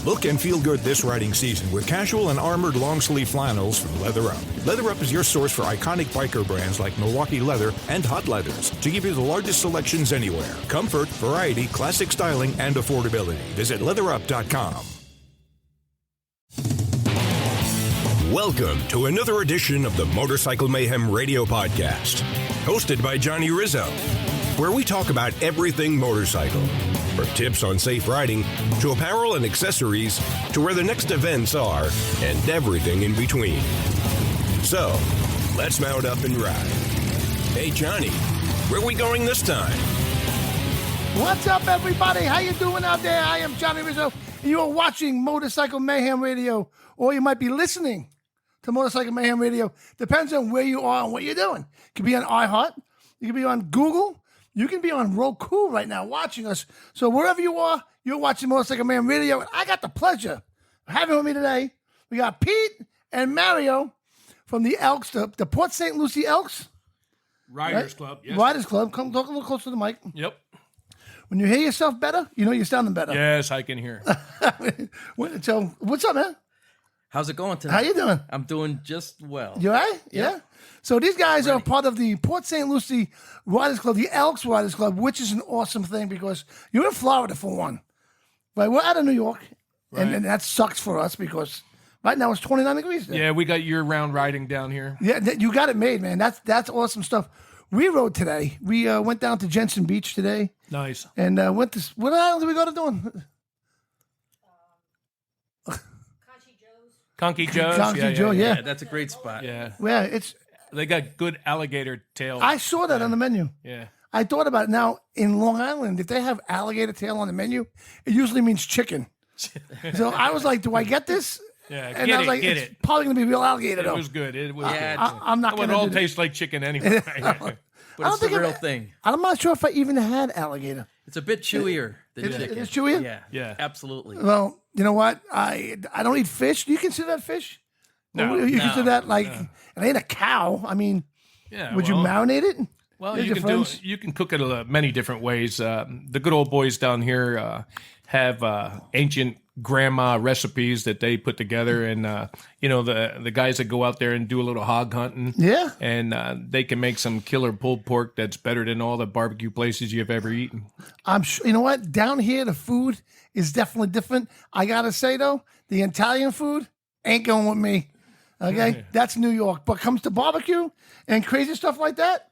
Look and feel good this riding season with casual and armored long-sleeve flannels from Leather Up. Leather Up is your source for iconic biker brands like Milwaukee Leather and Hot Leathers to give you the largest selections anywhere. Comfort, variety, classic styling, and affordability. Visit leatherup.com. Welcome to another edition of the Motorcycle Mayhem Radio Podcast, hosted by Johnny Rizzo, where we talk about everything motorcycle, from tips on safe riding to apparel and accessories to where the next events are and everything in between. So, let's mount up and ride. Hey, Johnny, where are we going this time? What's up, everybody? How you doing out there? I am Johnny Rizzo, and you are watching Motorcycle Mayhem Radio, or you might be listening to Motorcycle Mayhem Radio. Depends on where you are and what you're doing. You can be on iHeart. You can be on Google. You can be on Roku right now watching us. So wherever you are, you're watching Motorcycle Mayhem Radio. And I got the pleasure of having with me today, we got Pete and Mario from the Elks, the Port St. Lucie ELKS. Riders Club, yes. Riders Club. Come talk a little closer to the mic. Yep. When you hear yourself better, you know you're sounding better. Yes, I can hear. So what's up, man? How's it going today? How you doing? I'm doing just well. You all right? Yeah. So these guys are part of the Port St. Lucie Riders Club, the Elks Riders Club, which is an awesome thing because you're in Florida for one. Right? We're out of New York, and that sucks for us because right now it's 29 degrees there. Yeah, we got year-round riding down here. Yeah, you got it made, man. That's awesome stuff. We rode today. We went down to Jensen Beach today. Nice. And went to, what island did we go to doing? Conky Joe's. Conky Joe, yeah. Yeah, that's a great spot. Yeah. Yeah, it's. They got good alligator tail. I saw that on the menu. Yeah. I thought about it. Now, in Long Island, if they have alligator tail on the menu, it usually means chicken. So I was like, do I get this? Yeah, And I was like, it's probably going to be real alligator, It though. was good. It was Yeah, good. I'm not It going would to all do that. taste like chicken anyway. But it's the real thing. I'm not sure if I even had alligator. It's a bit chewier than chicken. It is chewier? Yeah. Yeah. Absolutely. Well, you know what? I don't eat fish. Do you consider that fish? No. You consider that like, it ain't a cow. I mean, Yeah, would you well, marinate it? Well, There's you your can do. friends. You can cook it many different ways. The good old boys down here have ancient grandma recipes that they put together, and the guys that go out there and do a little hog hunting. Yeah. And they can make some killer pulled pork that's better than all the barbecue places you've ever eaten. I'm sure. You know what? Down here, the food is definitely different. I gotta say though, the Italian food ain't going with me. Okay, that's New York. But comes to barbecue and crazy stuff like that,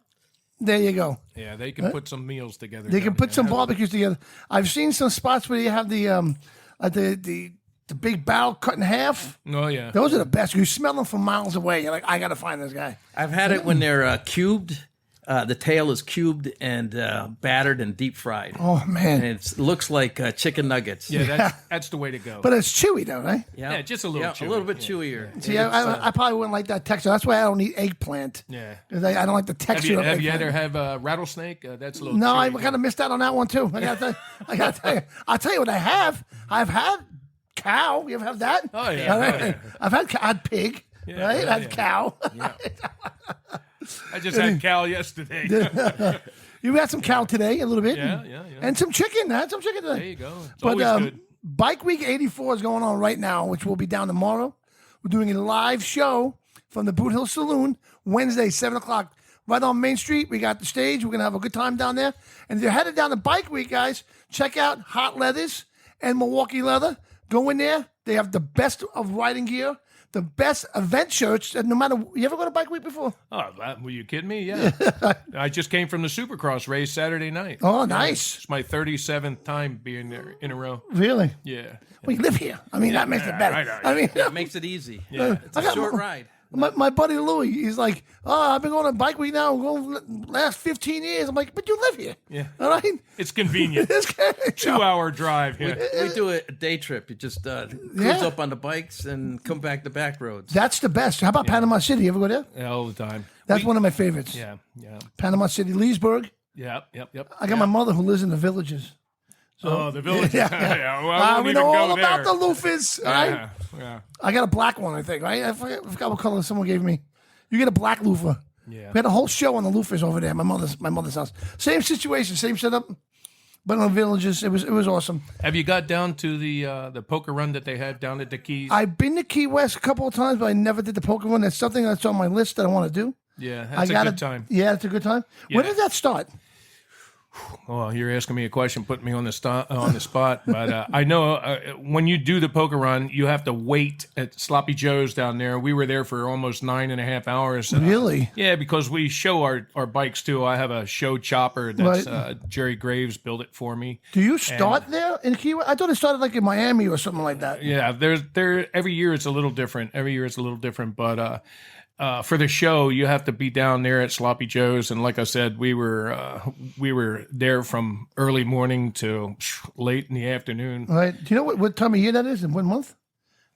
there you go. Yeah, they can put some meals together. They can down put there. some barbecues together. I've seen some spots where you have the big barrel cut in half. Oh yeah, Those are the best. You smell them from miles away. You're like, I gotta find this guy. I've had it when they're cubed. The tail is cubed and battered and deep fried. Oh man, And it looks like chicken nuggets. yeah, that's the way to go. but it's chewy though, right? Yeah, just a little chewy. a little bit chewier. See, I probably wouldn't like that texture. That's why I don't eat eggplant. Yeah. 'Cause I don't like the Have texture you, of have you eggplant. ever have rattlesnake? That's a little. No, I chewy. kind of missed out on that one too. I gotta tell you. I'll tell you what I have. I've had cow. You ever have that? Oh, yeah. All right. Oh, yeah. I've had pig. Yeah, right? yeah, I've yeah. cow. I just had Cal yesterday. You had some cow today, a little bit. Yeah. And some chicken. I had some chicken today. There you go. It's But always good. Bike Week 84 is going on right now, which will be down tomorrow. We're doing a live show from the Boot Hill Saloon, Wednesday, 7 o'clock, right on Main Street. We got the stage. We're going to have a good time down there. And if you're headed down to Bike Week, guys, check out Hot Leathers and Milwaukee Leather. Go in there. They have the best of riding gear, the best event shirts. And no matter, you ever go to Bike Week before? Oh, were you kidding me? Yeah. I just came from the Supercross race Saturday night. Oh, nice. It's my 37th time being there in a row. Really? Yeah. Well, you live here. I mean, that makes it better. I know. I mean, It makes it easy. Yeah. It's a short ride. My buddy Louie, he's like, oh, I've been going on Bike Week now, going last 15 years. I'm like, but you live here. Yeah. All right? It's convenient. This guy, 2-hour drive. Yeah. We do a day trip. You just cruise up on the bikes and come back the back roads. That's the best. How about Panama City? You ever go there? All the time. That's one of my favorites. Yeah. Panama City, Leesburg. Yep. I got my mother who lives in the Villages. Oh, the village. Yeah. Well, I won't we even know go all there. about the loofahs. All right? Yeah. I got a black one, I think, right? I forgot what color someone gave me. You get a black loofah. Yeah. We had a whole show on the loofahs over there at my mother's house. Same situation, same setup. but in the villages, it was awesome. Have you got down to the poker run that they had down at the Keys? I've been to Key West a couple of times, but I never did the poker run. That's something that's on my list that I want to do. Yeah, that's a good time. Yeah, it's a good time. Yeah. When did that start? Well, you're asking me a question, putting me on the spot. But I know when you do the poker run, you have to wait at Sloppy Joe's down there. We were there for almost 9.5 hours. Really? Yeah, because we show our bikes too. I have a show chopper that's Jerry Graves built it for me. Do you start there in Key West? I thought it started like in Miami or something like that. Yeah, every year it's a little different. But for the show, you have to be down there at Sloppy Joe's, and like I said, we were there from early morning to late in the afternoon. Right? Do you know what time of year that is? In what month? Is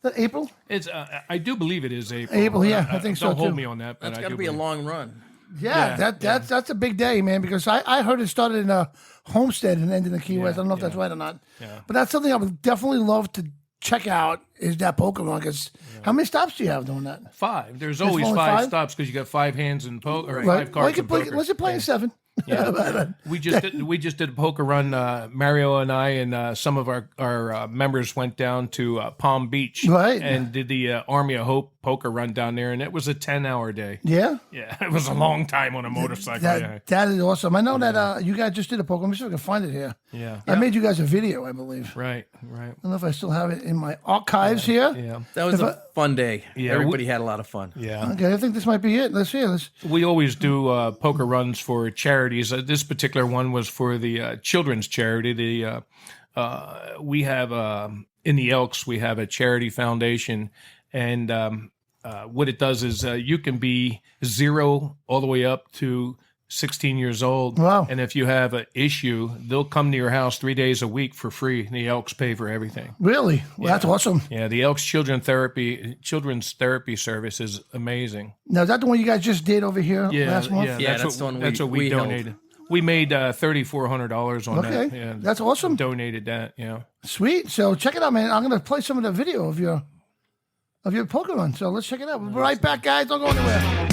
that April? It's I do believe it is April. April, yeah, I think so Don't hold too. me on that. But That's I got to do be a believe- long run. Yeah, that's a big day, man. Because I heard it started in Homestead and ended in Key West. I don't know if that's right or not. Yeah. But that's something I would definitely love to check out. Is that poker run? Because how many stops do you have doing that? 5. There's always only 5 five? stops because you got 5 hands in poker, or Right. 5 Well, cards you in can play. poker. Let's just play 7. Yeah. we just did a poker run. Mario and I and some of our members went down to Palm Beach, Right. and did the Army of Hope poker run down there, and it was a 10-hour day. Yeah. Yeah, it was a long time on a motorcycle. That is awesome. I know that you guys just did a poker. Let me see if I can find it here. Yeah. I made you guys a video, I believe. Right. I don't know if I still have it in my archives here. Yeah. That was a fun day. Yeah, Everybody had a lot of fun. Yeah. Okay, I think this might be it. Let's see. We always do poker runs for charities. This particular one was for the children's charity. We have in the Elks, we have a charity foundation, and what it does is you can be 0 all the way up to 16 years old. Wow. And if you have an issue, they'll come to your house 3 days a week for free. The Elks pay for everything. Really? Well, that's awesome. Yeah, the Elks children's therapy service is amazing. Now, is that the one you guys just did over here last month? Yeah, that's the one that's what we we held. donated. We made $3,400 on Okay. that. Yeah, That's awesome. Donated that. Yeah. Sweet. So check it out, man. I'm going to play some of the video of your poker run. So let's check it out. We'll be right back, guys. Don't go anywhere.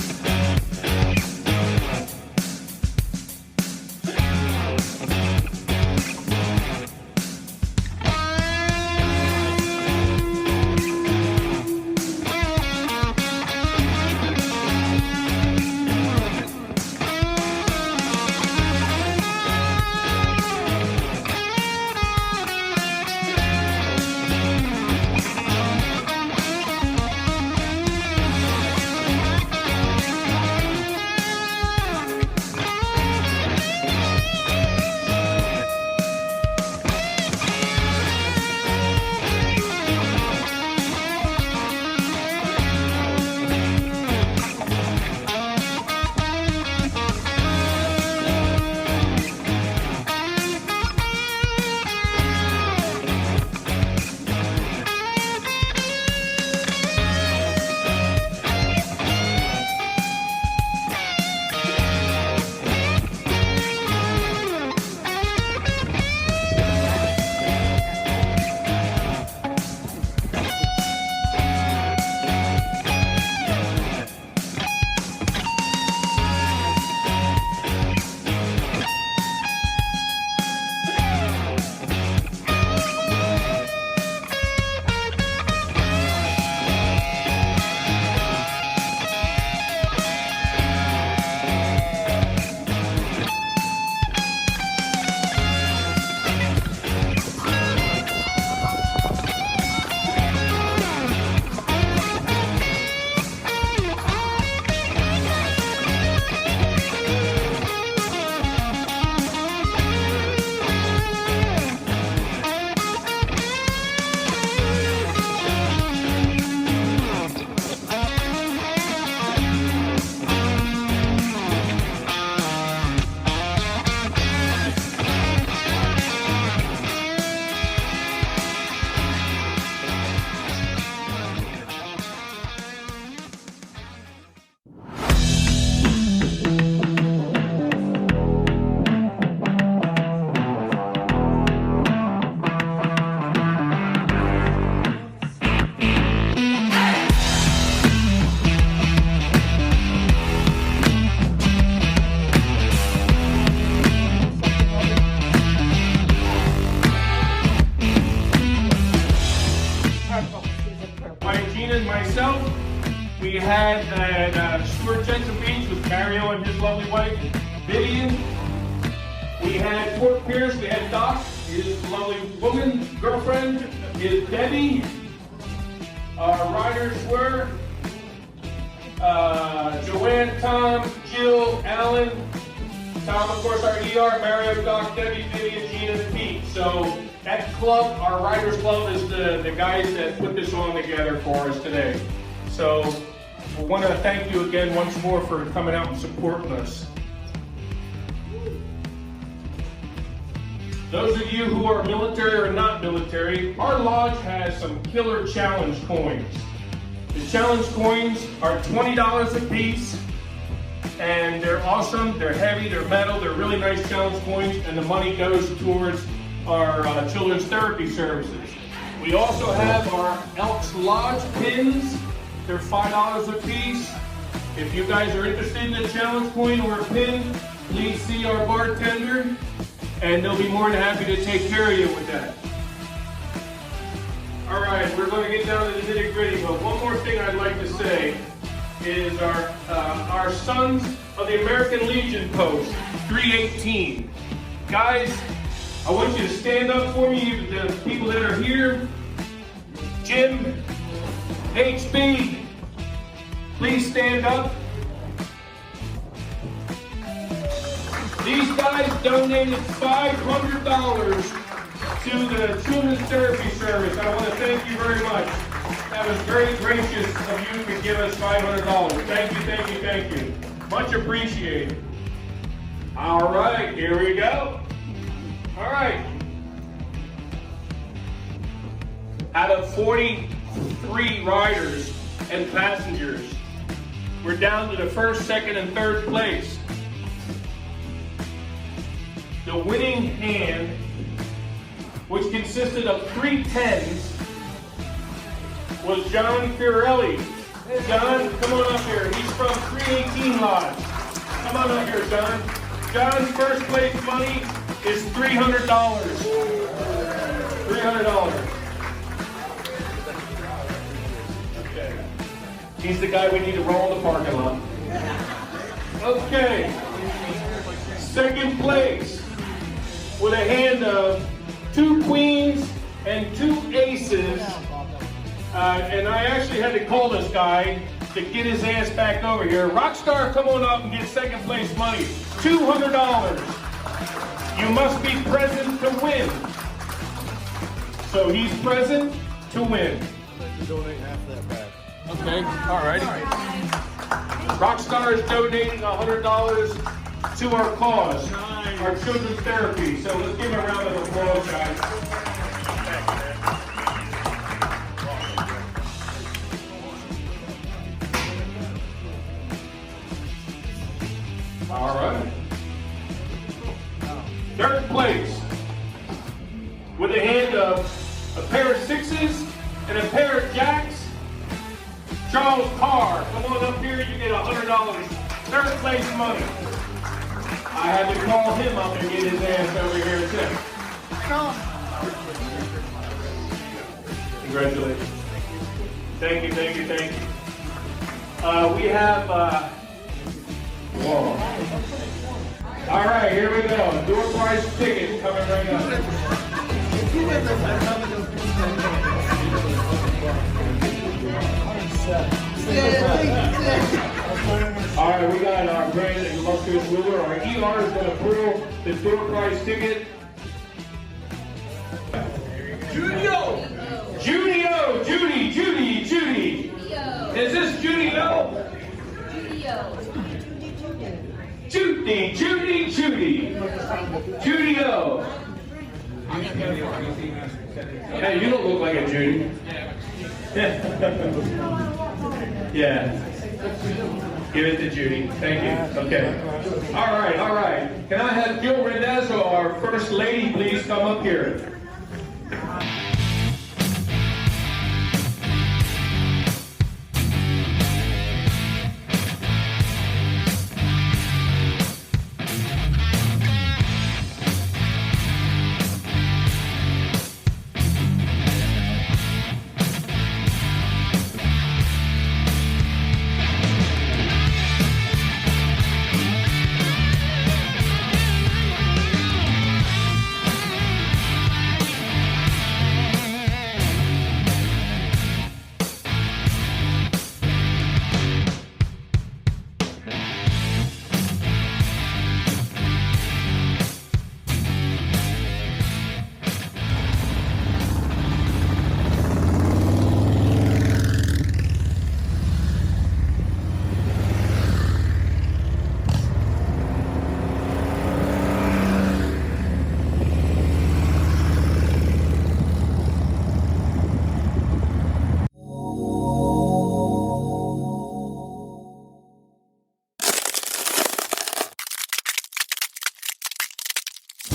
by Gina and myself. We had at Stuart Jensen Beach with Mario and his lovely wife, Vivian. We had Fort Pierce, we had Doc, his lovely woman, girlfriend, is Debbie. Our riders were Joanne, Tom, Jill, Alan, Tom, of course, our ER, Mario, Doc, Debbie, Vivian, Gina, and Pete. So that club, our riders club, is the guys that put this on together for us today. So we want to thank you again once more for coming out and supporting us. Those of you who are military or not military, our lodge has some killer challenge coins. The challenge coins are $20 a piece, and they're awesome, they're heavy, they're metal, they're really nice challenge coins, and the money goes towards our children's therapy services. We also have our ELKS Lodge pins. They're $5 a piece. If you guys are interested in a challenge coin or a pin, please see our bartender, and they'll be more than happy to take care of you with that. All right, we're going to get down to the nitty gritty, but one more thing I'd like to say is our Sons of the American Legion post, 318. Guys, I want you to stand up for me, the people that are here. Jim, HB, please stand up. These guys donated $500 to the Children's Therapy Service. I want to thank you very much. That was very gracious of you to give us $500. Thank you, thank you, thank you. Much appreciated. All right, here we go. All right. Out of 43 riders and passengers, we're down to the first, second, and third place. The winning hand, which consisted of 3 10s, was John Fiorelli. John, come on up here. He's from 318 Lodge. Come on up here, John. John's first place money is $300. $300. Okay. He's the guy we need to roll in the parking lot. Okay. Second place, with a hand of 2 queens and 2 aces. And I actually had to call this guy to get his ass back over here. Rockstar, come on up and get second place money. $200. You must be present to win. So he's present to win. I'd like to donate half that back. Okay, all right. Rockstar is donating $100 to our cause, our children's therapy. So let's give him a round of applause, guys. All right. Third place, with a hand of a pair of 6s and a pair of jacks, Charles Carr. Come on up here, you get $100. Third place money. I had to call him up and get his ass over here too. Congratulations. Thank you, thank you, thank you. We have, whoa. All right, here we go. Door prize ticket coming right up. All right, we got our grand and illustrious ruler. Our ER is going to pull the door prize ticket. Judy-O, Judy. Is this Judy-O? Judy. Judy-O. Hey, you don't look like a Judy. Yeah. Give it to Judy. Thank you. Okay. All right. Can I have Jill Rendazzo, our First Lady, please come up here?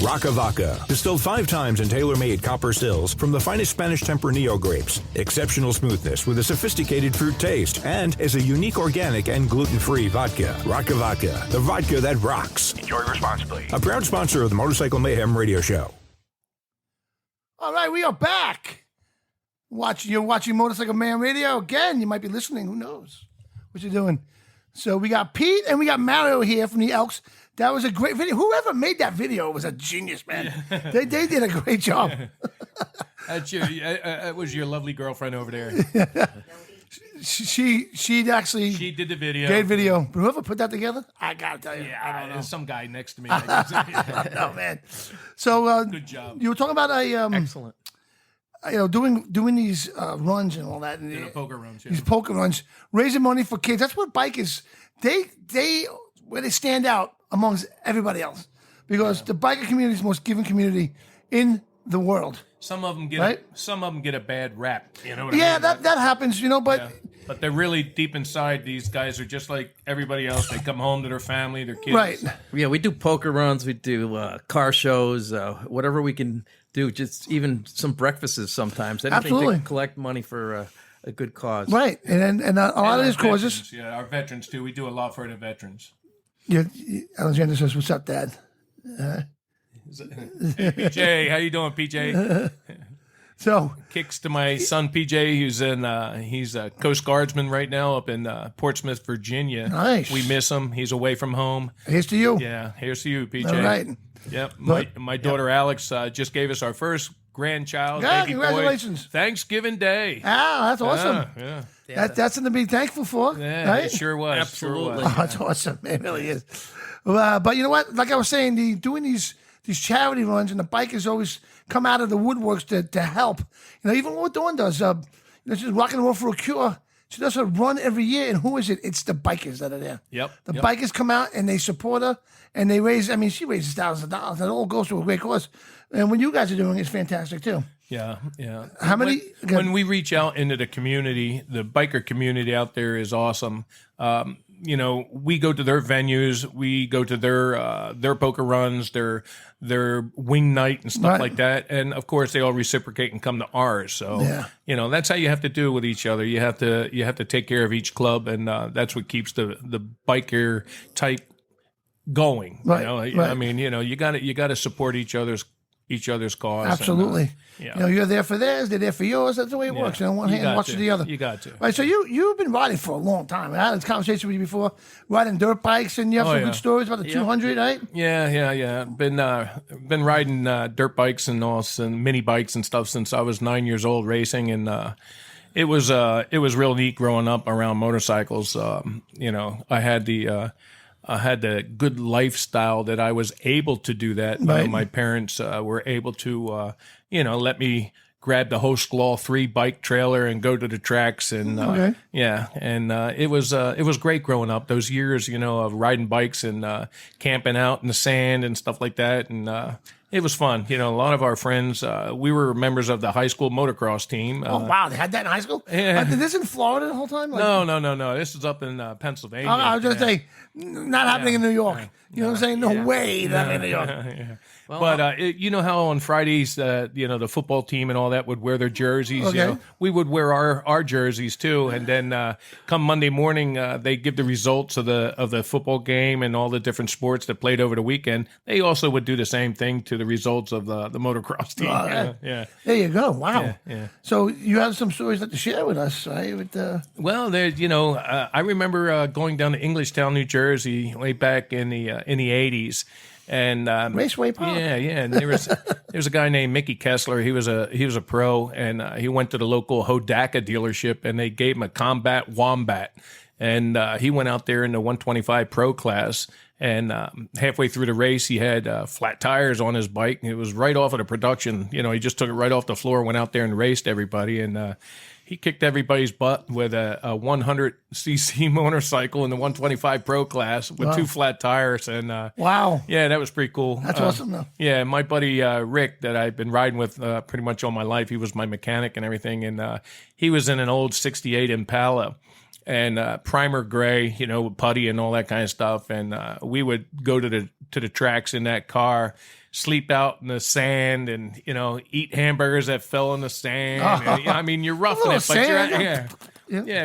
Rocca Vodka, distilled 5 times in tailor-made copper stills from the finest Spanish Tempranillo grapes. Exceptional smoothness with a sophisticated fruit taste and is a unique organic and gluten-free vodka. Rocca Vodka, the vodka that rocks. Enjoy responsibly. A proud sponsor of the Motorcycle Mayhem Radio Show. All right, we are back. You're watching Motorcycle Man Radio again. You might be listening. Who knows what you're doing? So we got Pete and we got Mario here from the Elks. That was a great video. Whoever made that video was a genius, man. They did a great job. That was your lovely girlfriend over there. She actually She did the video. great video. But whoever put that together, I gotta tell you, I don't know. There's some guy next to me. No, man. So Good job. You were talking about Excellent. Doing these runs and all that, and The poker runs. these poker runs, raising money for kids. That's what bikers where they stand out amongst everybody else, because the biker community is the most giving community in the world. Some of them get Right? some of them get a bad rap. You know what I Yeah, mean? that happens, but. Yeah. But they're really deep inside. These guys are just like everybody else. They come home to their family, their kids. Right. Yeah, we do poker runs. We do car shows, whatever we can do. Just even some breakfasts sometimes. Anything Absolutely. to collect money for a good cause. Right. And a lot And of these our causes. veterans, yeah, our veterans too. We do a lot for the veterans. Alexander says, "What's up, Dad?" Hey, PJ, how you doing, PJ? So Kicks to my son PJ, he's a Coast Guardsman right now up in Portsmouth, Virginia. Nice. We miss him. He's away from home. here's to you. Yeah, here's to you, PJ. All right. Yep. But- My daughter Alex just gave us our first grandchild, Yeah, baby congratulations. boy. Thanksgiving Day. Ah, that's awesome. Yeah. That's something to be thankful for. Yeah, right? it sure was. Absolutely. Sure was. Oh, that's awesome. It really is. But you know what? Like I was saying, doing these charity runs, and the bikers always come out of the woodworks to help. Even what Dawn does, she's rocking and roll for a cure. She does a run every year, and who is it? It's the bikers that are there. Yep. The bikers come out and they support her, and they raise. I mean, she raises thousands of dollars, and it all goes to a great cause. And what you guys are doing is fantastic too. Yeah, yeah. How many- When we reach out into the community, the biker community out there is awesome. We go to their venues, we go to their poker runs, their wing night and stuff Right. like that, and of course they all reciprocate and come to ours. So Yeah. that's how you have to do it with each other. You have to take care of each club, and that's what keeps the biker type going. Right, I right. mean, you got to support each other's cause. Absolutely. yeah. You're there for theirs, they're there for yours. That's the way it works. One You hand got watches to. the other. You got to. Right. So you've been riding for a long time. I had this conversation with you before, riding dirt bikes, and you have some yeah. good stories about the 200, right? Yeah. Been riding dirt bikes and mini bikes and stuff since I was 9 years old, racing, and it was real neat growing up around motorcycles. I had the good lifestyle that I was able to do that. Right. My parents were able to, let me grab the Host Law 3 bike trailer and go to the tracks. And Okay. it was great growing up. Those years, of riding bikes and camping out in the sand and stuff like that. And it was fun. A lot of our friends, we were members of the high school motocross team. Oh, wow. They had that in high school? Yeah. Did this in Florida the whole time? No. This is up in Pennsylvania. I was just saying, not happening in New York. You know what I'm saying? No way that happening in New York. But you know how on Fridays, the football team and all that would wear their jerseys. Okay. We would wear our jerseys too, and then come Monday morning, they give the results of the football game and all the different sports that played over the weekend. They also would do the same thing to the results of the motocross team. Yeah. There you go. Wow. Yeah. So you have some stories to share with us, right? Well, there, I remember going down to Englishtown, New Jersey, way back in the '80s, and Raceway Park. Yeah. And there's a guy named Mickey Kessler. He was a pro, and he went to the local Hodaka dealership, and they gave him a Combat Wombat, and he went out there in the 125 Pro class. And halfway through the race, he had flat tires on his bike. It was right off of the production. He just took it right off the floor, went out there and raced everybody. And he kicked everybody's butt with a 100cc motorcycle in the 125 Pro class with two flat tires. And Wow. yeah, that was pretty cool. That's awesome, though. Yeah, my buddy Rick, that I've been riding with pretty much all my life, he was my mechanic and everything. And he was in an old 68 Impala. and primer gray, with putty and all that kind of stuff. And we would go to the tracks in that car, sleep out in the sand, and eat hamburgers that fell in the sand. And, I mean, you're roughing it, but you're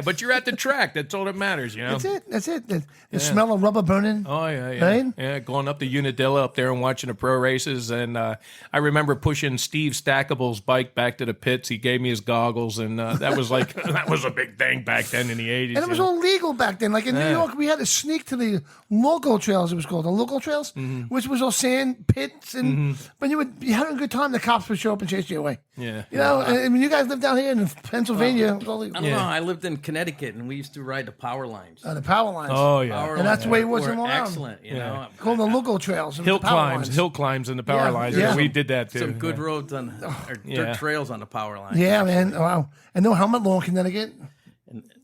but you're at the track. That's all that matters. That's it. The smell of rubber burning. Oh yeah. Right? Yeah, going up to Unadilla up there and watching the pro races, and I remember pushing Steve Stackable's bike back to the pits. He gave me his goggles, and that was like that was a big thing back then in the 80s. And it was all legal back then. Like in New York, we had to sneak to the local trails. It was called the local trails, which was all sand pits, and when you had a good time, the cops would show up and chase you away. Yeah, and when you guys lived down here in Pennsylvania, it was all I don't know. I lived in Connecticut, and we used to ride the power lines. The power lines. Oh yeah, Power and that's the way it was were in Long Island. excellent. You know, Called the local trails. hill climbs, and the power lines. yeah. We did that too. some good roads on or dirt trails on the power line. Yeah, man. Wow. And no helmet law in Connecticut.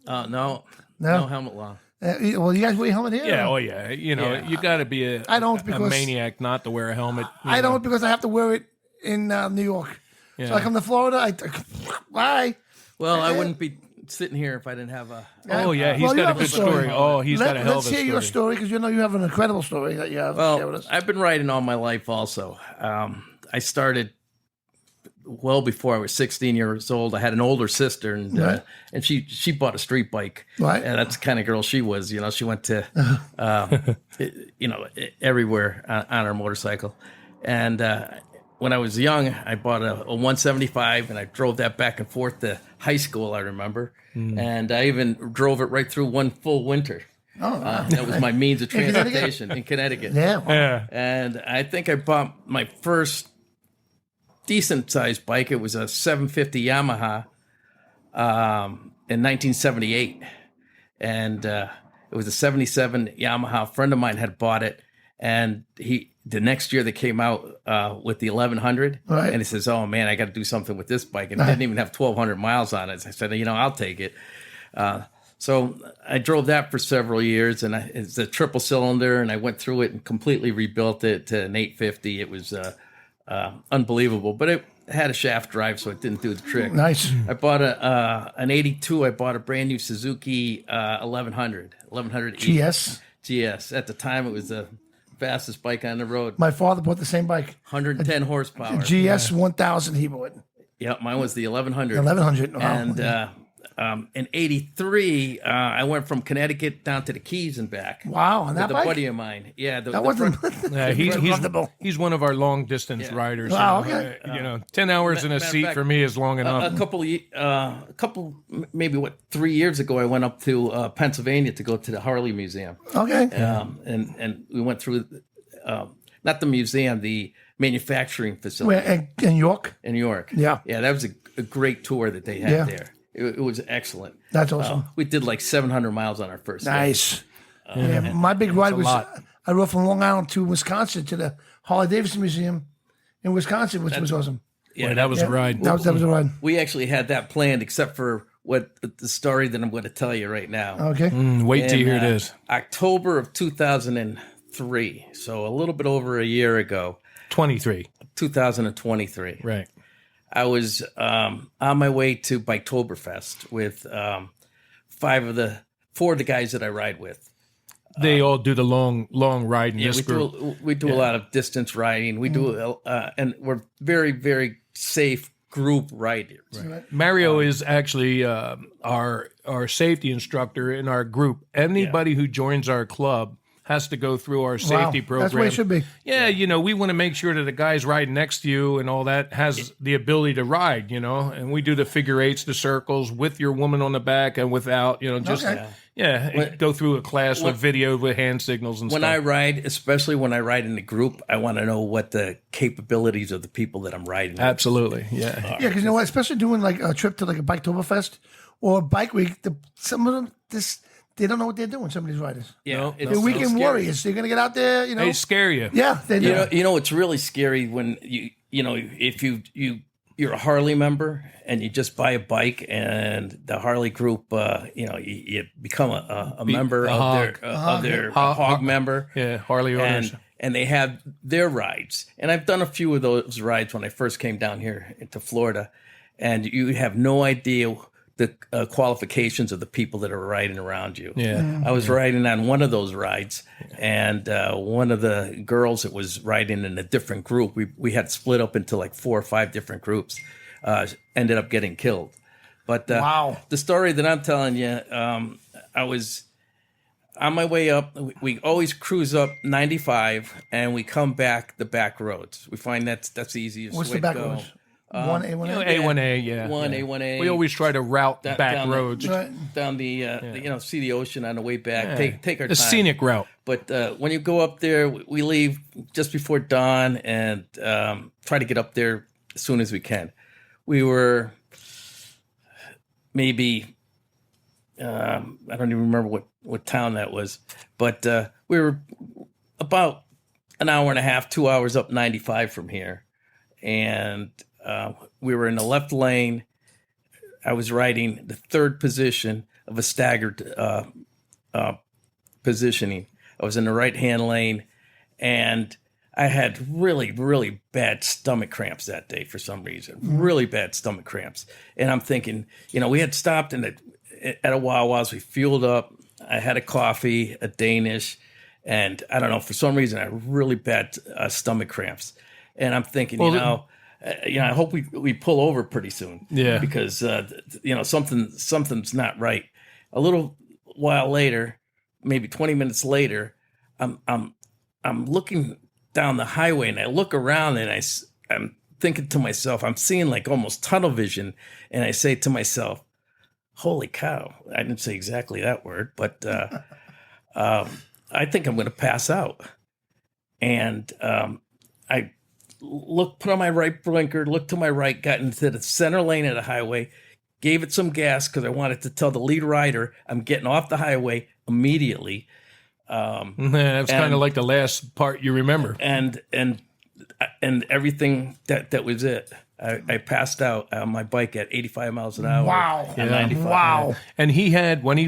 No helmet law. Well, you guys wear a helmet here? Yeah, oh yeah. You got to be I don't a because maniac not to wear a helmet. I don't because I have to wear it in New York. Yeah. So I come to Florida. Why? Well, I wouldn't be sitting here if I didn't have a. Oh yeah, he's Well, you got a have a good story. story. Oh, he's got a hell of a Let's hear story. your story because you have an incredible story that you have to share with Well, us. I've been riding all my life. Also, I started well before I was 16 years old. I had an older sister, and she bought a street bike. Right. And that's the kind of girl she was. She went to everywhere on her motorcycle. And when I was young, I bought a 175, and I drove that back and forth to high school. I remember, and I even drove it right through one full winter. Oh, that was my means of Connecticut? transportation in Connecticut. Yeah. Yeah. And I think I bought my first decent sized bike. It was a 750 Yamaha in 1978. And it was a 77 Yamaha. A friend of mine had bought it. And the next year they came out with the 1100. Right. And he says, oh man, I got to do something with this bike. And it didn't even have 1,200 miles on it. So I said, I'll take it. So I drove that for several years, and it's a triple cylinder, and I went through it and completely rebuilt it to an 850. It was unbelievable, but it had a shaft drive, so it didn't do the trick. Nice. I bought an 82. I bought a brand new Suzuki 1100 GS. GS. At the time, it was the fastest bike on the road. My father bought the same bike. 110 horsepower. GS 1000 he bought. Yeah, mine was the 1100. 1100. Wow. And in 83, I went from Connecticut down to the Keys and back. Wow, on that with a bike? buddy of mine. Yeah, That wasn't. Yeah, he's comfortable. he's one of our long distance riders. Wow, okay. 10 hours in a matter of seat fact, for me is long enough. Maybe 3 years ago, I went up to Pennsylvania to go to the Harley Museum. Okay. And we went through, not the museum, the manufacturing facility Where in York? in New York. Yeah. Yeah, that was a great tour that they had Yeah. there. It was excellent. That's awesome. We did like 700 miles on our first day. Nice. Yeah, my big ride was lot. I rode from Long Island to Wisconsin to the Harley Davidson Museum in Wisconsin, which was awesome. Yeah, Boy, that was a ride. That was a ride. We actually had that planned, except for what the story that I'm going to tell you right now. Okay. Wait till you hear In, this. October of 2003, so a little bit over a year ago, 23. 2023. Right. I was on my way to Biketoberfest with four of the guys that I ride with. They all do the long ride in Yeah, this group. we do a lot of distance riding. We do, and we're very, very safe group riders. Right. Mario is actually our safety instructor in our group. Anybody who joins our club has to go through our safety program. That's the way it should be. Yeah, we want to make sure that the guys riding next to you and all that has the ability to ride, and we do the figure eights, the circles with your woman on the back and without, just go through a class with video with hand signals and When stuff. I ride, especially when I ride in a group, I want to know what the capabilities of the people that I'm riding with. Absolutely, yeah. Yeah, because you know what? Especially doing like a trip to like a Biketoberfest or Bike Week, some of them they don't know what they're doing. Some of these riders, Yeah, it's they're so weekend scary. warriors. They're gonna get out there, They scare you. Yeah, they do. You know, it's really scary when if you're a Harley member and you just buy a bike and the Harley group, you become a member of their hog member. Yeah, Harley owners. And they have their rides. And I've done a few of those rides when I first came down here into Florida. And you have no idea the qualifications of the people that are riding around you. Yeah. I was riding on one of those rides, and one of the girls that was riding in a different group, we had split up into like 4 or 5 different groups, ended up getting killed. But Wow. the story that I'm telling you, I was on my way up. We always cruise up 95, and we come back the back roads. We find that's the easiest What's way the back to go. roads? 1A, 1A? A1A, yeah. A1A. We always try to route Down- back down the- roads. down the see the ocean on the way back. Take our The time. scenic route. But when you go up there, we leave just before dawn and try to get up there as soon as we can. We were maybe I don't even remember what town that was, but we were about an hour and a half, 2 hours up 95 from here, and we were in the left lane. I was riding the third position of a staggered positioning. I was in the right-hand lane, and I had really, really bad stomach cramps that day for some reason. Really bad stomach cramps. And I'm thinking, we had stopped at a Wawa's. We fueled up. I had a coffee, a Danish, and I don't know, for some reason, I had really bad stomach cramps. And I'm thinking, I hope we pull over pretty soon. Yeah. Because, something's not right. A little while later, maybe 20 minutes later, I'm looking down the highway, and I look around, and I'm thinking to myself, I'm seeing like almost tunnel vision, and I say to myself, holy cow. I didn't say exactly that word, but I think I'm going to pass out. And I put on my right blinker, looked to my right, got into the center lane of the highway, gave it some gas because I wanted to tell the lead rider I'm getting off the highway immediately. That's kind of like the last part you remember. And everything that was it. I passed out on my bike at 85 miles an hour. Wow. On 95. Wow. And he had, when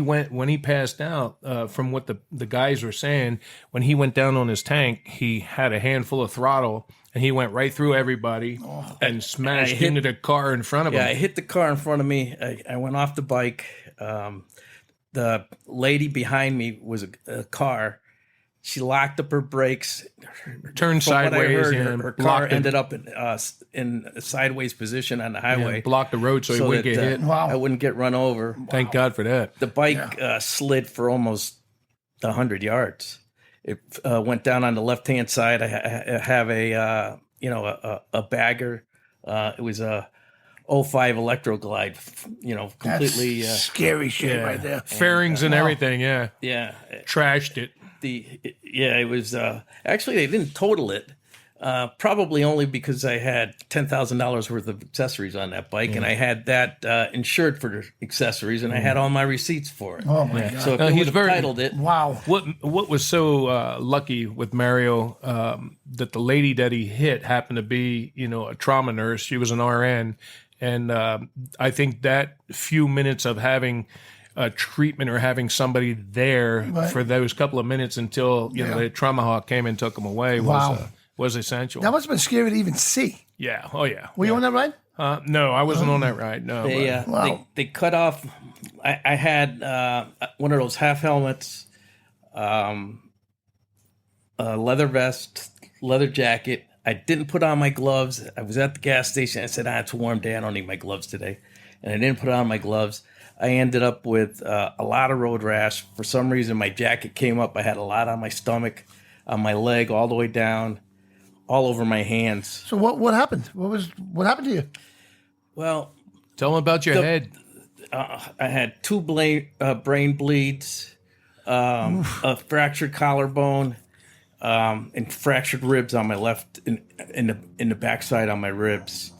he passed out, from what the guys were saying, when he went down on his tank, he had a handful of throttle, and he went right through everybody and smashed into the car in front of him. Yeah, I hit the car in front of me. I went off the bike. The lady behind me was a car. She locked up her brakes, Turned From what I sideways, heard, and her car blocked ended up in a sideways position on the highway. blocked the road so he wouldn't get hit. Wow. I wouldn't get run over. Thank God for that. The bike slid for almost 100 yards. It went down on the left-hand side. I have a bagger. It was a 05 Electroglide, completely. That's scary shit right there. Fairings and everything, yeah. Yeah. Trashed it. It was actually they didn't total it, probably only because I had $10,000 worth of accessories on that bike, and I had that insured for the accessories, and I had all my receipts for it. Oh my God. So if they would have titled it, Wow. What was so lucky with Mario that the lady that he hit happened to be, a trauma nurse. She was an RN, and I think that few minutes of having treatment or having somebody there for those couple of minutes until the trauma hawk came and took him away was essential. That must have been scary to even see. Yeah. Oh yeah. Were you on that ride? No, I wasn't on that ride. No. they cut off. I had one of those half helmets, a leather vest, leather jacket. I didn't put on my gloves. I was at the gas station. I said, it's a warm day. I don't need my gloves today. And I didn't put on my gloves. I ended up with a lot of road rash. For some reason, my jacket came up. I had a lot on my stomach, on my leg, all the way down, all over my hands. So what happened? What happened to you? Well, Tell them about your head. I had 2 brain bleeds, a fractured collarbone, and fractured ribs on my left in the backside on my ribs.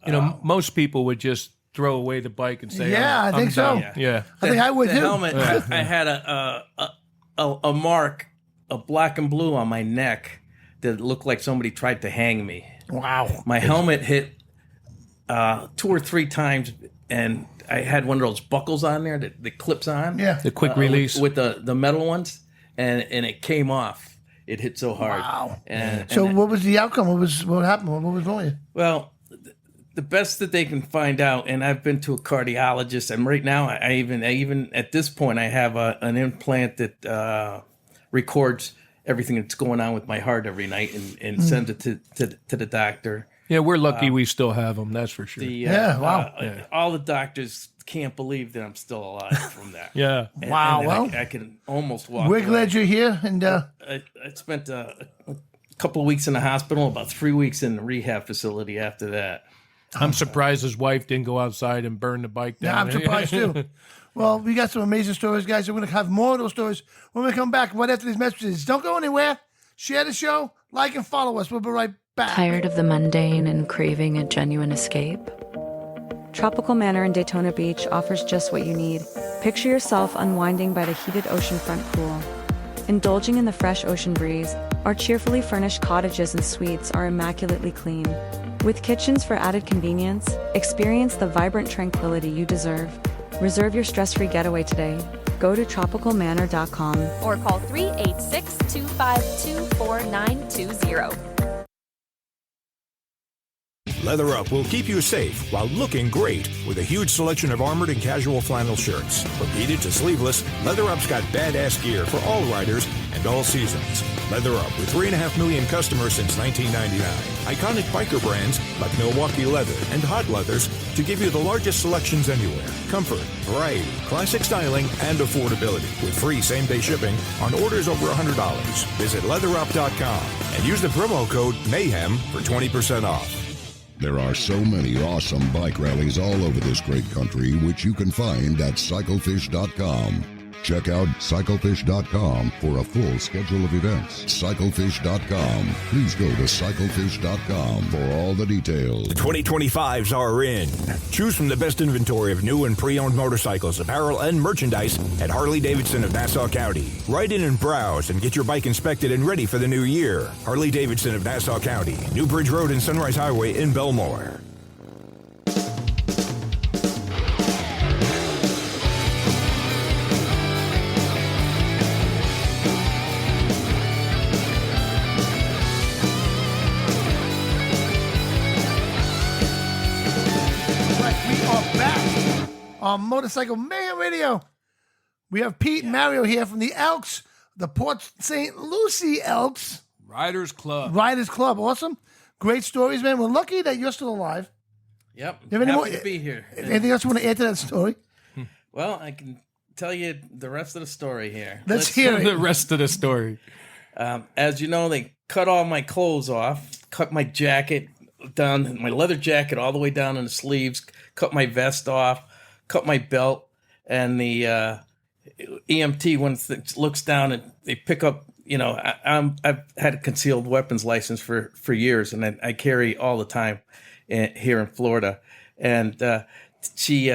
Most people would just throw away the bike and say, Yeah, I think so. done." Yeah. I think I would The too. helmet, I had a mark, a black and blue on my neck that looked like somebody tried to hang me. Wow. My helmet hit 2 or 3 times, and I had one of those buckles on there that clips on. Yeah. The quick release. with the metal ones, and it came off. It hit so hard. Wow. And So what was the outcome? What happened? What was wrong with you? well, the best that they can find out, and I've been to a cardiologist, and right now I even at this point I have an implant that records everything that's going on with my heart every night and sends it to the doctor. Yeah, we're lucky we still have them. That's for sure. All the doctors can't believe that I'm still alive from that. Yeah. And, Wow. and Well, I can almost walk. we're away. glad you're here. And I spent a couple of weeks in the hospital, about 3 weeks in the rehab facility after that. I'm surprised his wife didn't go outside and burn the bike down. yeah, I'm surprised too. Well, we got some amazing stories, guys. We're going to have more of those stories when we come back right after these messages. Don't go anywhere. Share the show, like and follow us. We'll be right back. Tired of the mundane and craving a genuine escape? Tropical Manor in Daytona Beach offers just what you need. Picture yourself unwinding by the heated oceanfront pool. Indulging in the fresh ocean breeze, our cheerfully furnished cottages and suites are immaculately clean. With kitchens for added convenience, experience the vibrant tranquility you deserve. Reserve your stress-free getaway today. Go to tropicalmanor.com or call 386-252-4920. Leather Up will keep you safe while looking great with a huge selection of armored and casual flannel shirts. From heated to sleeveless, Leather Up's got badass gear for all riders and all seasons. Leather Up with 3.5 million customers since 1999. Iconic biker brands like Milwaukee Leather and Hot Leathers to give you the largest selections anywhere. Comfort, variety, classic styling, and affordability with free same-day shipping on orders over $100. Visit leatherup.com and use the promo code MAYHEM for 20% off. There are so many awesome bike rallies all over this great country, which you can find at cyclefish.com. Check out cyclefish.com for a full schedule of events. Cyclefish.com. Please go to cyclefish.com for all the details. The 2025s are in. Choose from the best inventory of new and pre-owned motorcycles, apparel, and merchandise at Harley-Davidson of Nassau County. Ride in and browse and get your bike inspected and ready for the new year. Harley-Davidson of Nassau County, New Bridge Road and Sunrise Highway in Belmore. On Motorcycle Mayhem Radio, we have Pete and Mario here from the Elks, the Port St. Lucie ELKS Riders Club. Awesome. Great stories, man. We're lucky that you're still alive. Yep. You have any Happy more- to be here. Anything else you want to add to that story? Well, I can tell you the rest of the story here. Let's hear The it. rest of the story. As you know, they cut all my clothes off, cut my jacket down, my leather jacket all the way down in the sleeves, cut my vest off, cut my belt, and the EMT, when it looks down and they pick up, I've had a concealed weapons license for years, and I carry all the time here in Florida. And she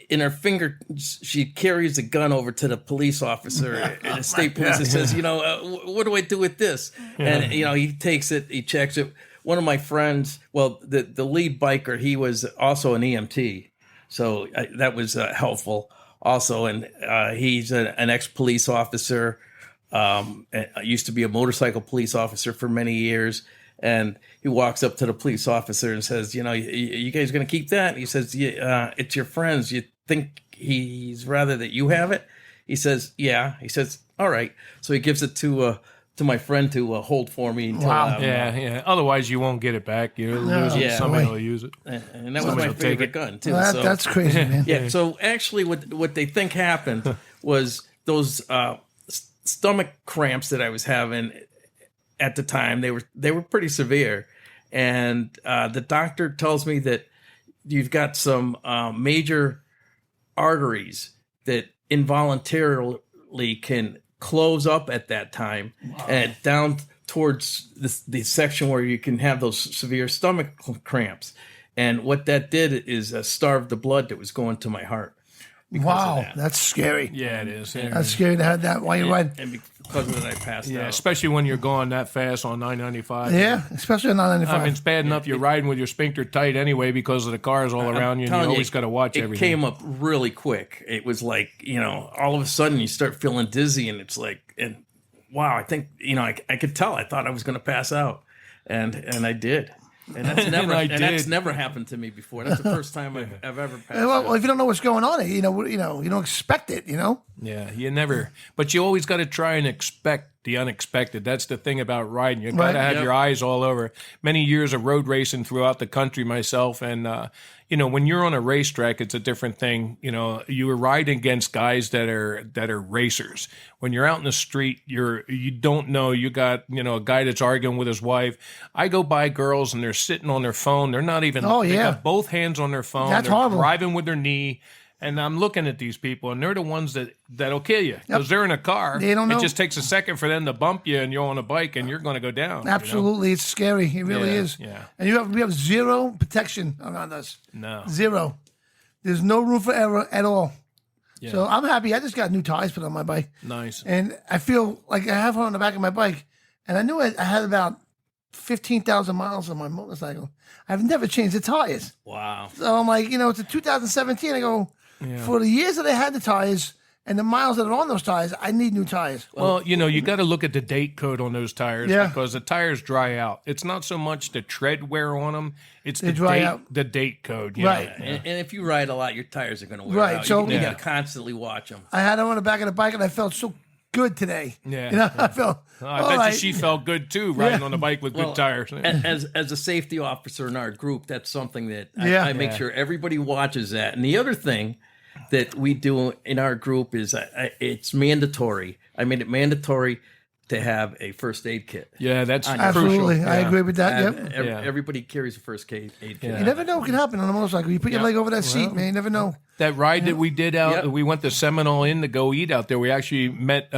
in her finger, she carries a gun over to the police officer in the state police and says, what do I do with this? And, he takes it, he checks it. One of my friends, well, the lead biker, he was also an EMT. So that was helpful also. And he's an ex-police officer. I used to be a motorcycle police officer for many years. And he walks up to the police officer and says, you guys going to keep that? And he says, yeah, it's your friend's. You think he's rather that you have it? He says, yeah. He says, all right. So he gives it to my friend to hold for me. Until, Wow. Yeah. Otherwise, you won't get it back. You'll lose it. Yeah. Somebody Boy. will use it. And that was Somebody my will take favorite it. gun, too. Well, So- that's crazy, man. Yeah. So actually, what they think happened was those stomach cramps that I was having at the time. They were pretty severe, and the doctor tells me that you've got some major arteries that involuntarily can close up at that time, and down towards the section where you can have those severe stomach cramps. And what that did is starve the blood that was going to my heart. Wow, that's scary. Yeah, it is. Yeah. That's scary to have that while you're riding. And because of that, I passed Yeah, out. especially when you're going that fast on 995. Yeah, especially on 995. I mean, it's bad enough you're riding with your sphincter tight anyway because of the cars all around you, and you telling always got to watch it everything. came up really quick. It was like, all of a sudden you start feeling dizzy, and it's like, and wow, I think, I could tell. I thought I was going to pass out, and I did. And that's never I that's did. never happened to me before. That's the first time I've ever passed. Well, if you don't know what's going on, you don't expect it. Yeah, you never, but you always got to try and expect the unexpected. That's the thing about riding. You got to Right. have Yep. your eyes all over. Many years of road racing throughout the country myself. And, when you're on a racetrack, it's a different thing. You were riding against guys that are racers. When you're out in the street, you don't know. You got, a guy that's arguing with his wife. I go by girls and they're sitting on their phone. They're not even, Oh, they yeah. got both hands on their phone. That's They're horrible. driving with their knee. And I'm looking at these people, and they're the ones that'll kill you because they're in a car. They don't know. It just takes a second for them to bump you, and you're on a bike, and you're going to go down. Absolutely, it's scary. It really Yeah, is. yeah. And we have zero protection around us. No. Zero. There's no room for error at all. Yeah. So I'm happy. I just got new tires put on my bike. Nice. And I feel like I have one on the back of my bike. And I knew I had about 15,000 miles on my motorcycle. I've never changed the tires. Wow. So I'm like, it's a 2017. I go, for the years that I had the tires and the miles that are on those tires, I need new tires. Well, you got to look at the date code on those tires Yeah. because the tires dry out. It's not so much the tread wear on them; it's They the dry date, out. the date code. Right. And if you ride a lot, your tires are going to wear Right, out. so- you Yeah. got to constantly watch them. I had them on the back of the bike and I felt so good today. Yeah. I felt, I all bet right. you she felt good too, riding on the bike with good tires. As a safety officer in our group, that's something that I make sure everybody watches that. And the other thing that we do in our group is it's mandatory. I made it mandatory to have a first aid kit. Yeah, that's Absolutely. crucial. I agree with that. Yep. Everybody carries a first aid kit. You never know what can happen on a motorcycle. You put your leg over that seat, man. You never know. That ride that we did out, Yep. we went to Seminole Inn to go eat out there. We actually met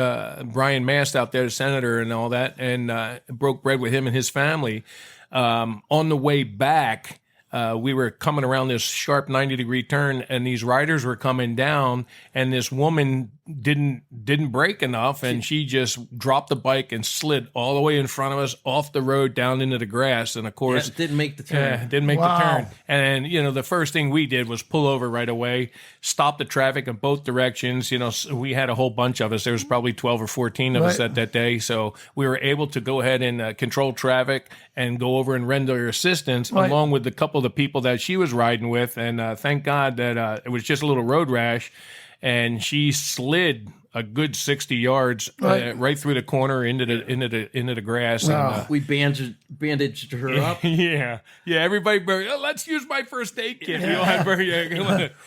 Brian Mast out there, the senator and all that, and broke bread with him and his family. On the way back, we were coming around this sharp 90-degree turn, and these riders were coming down, and this woman didn't brake enough, and she just dropped the bike and slid all the way in front of us off the road down into the grass. And of course, It didn't make the turn. didn't make Wow. the turn. And the first thing we did was pull over right away, stop the traffic in both directions. We had a whole bunch of us. There was probably 12 or 14 of us Right. that day. So we were able to go ahead and control traffic and go over and render assistance Right. along with a couple of the people that she was riding with. And thank God that it was just a little road rash. And she slid a good 60 yards right through the corner into the grass. Wow. And, We bandaged her up. yeah. Everybody, let's use my first aid kit. We all had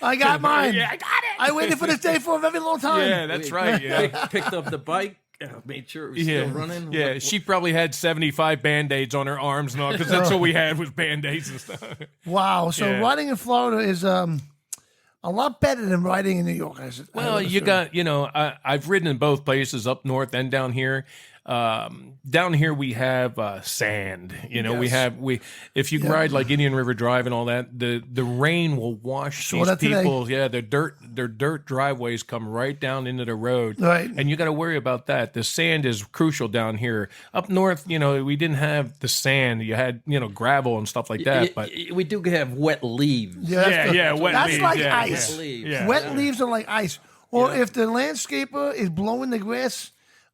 I got mine. Yeah, I got it. I waited for this day for a very long time. Yeah, that's right. Yeah. Picked up the bike, made sure it was still Yeah, running. yeah. She probably had 75 Band-Aids on her arms and all because that's what we had was Band-Aids and stuff. Wow. So Yeah. riding in Florida is a lot better than riding in New York. Well, you got, I've ridden in both places, up north and down here. Down here we have sand. If you ride like Indian River Drive and all that, the rain will wash Saw these that today. people. Yeah, their dirt driveways come right down into the road, Right. and you got to worry about that. The sand is crucial down here. Up north, we didn't have the sand. You had gravel and stuff like that, but we do have wet leaves. wet That's leaves, like yeah, ice. yeah. Leaves. Yeah. Wet leaves are like ice. Or if the landscaper is blowing the grass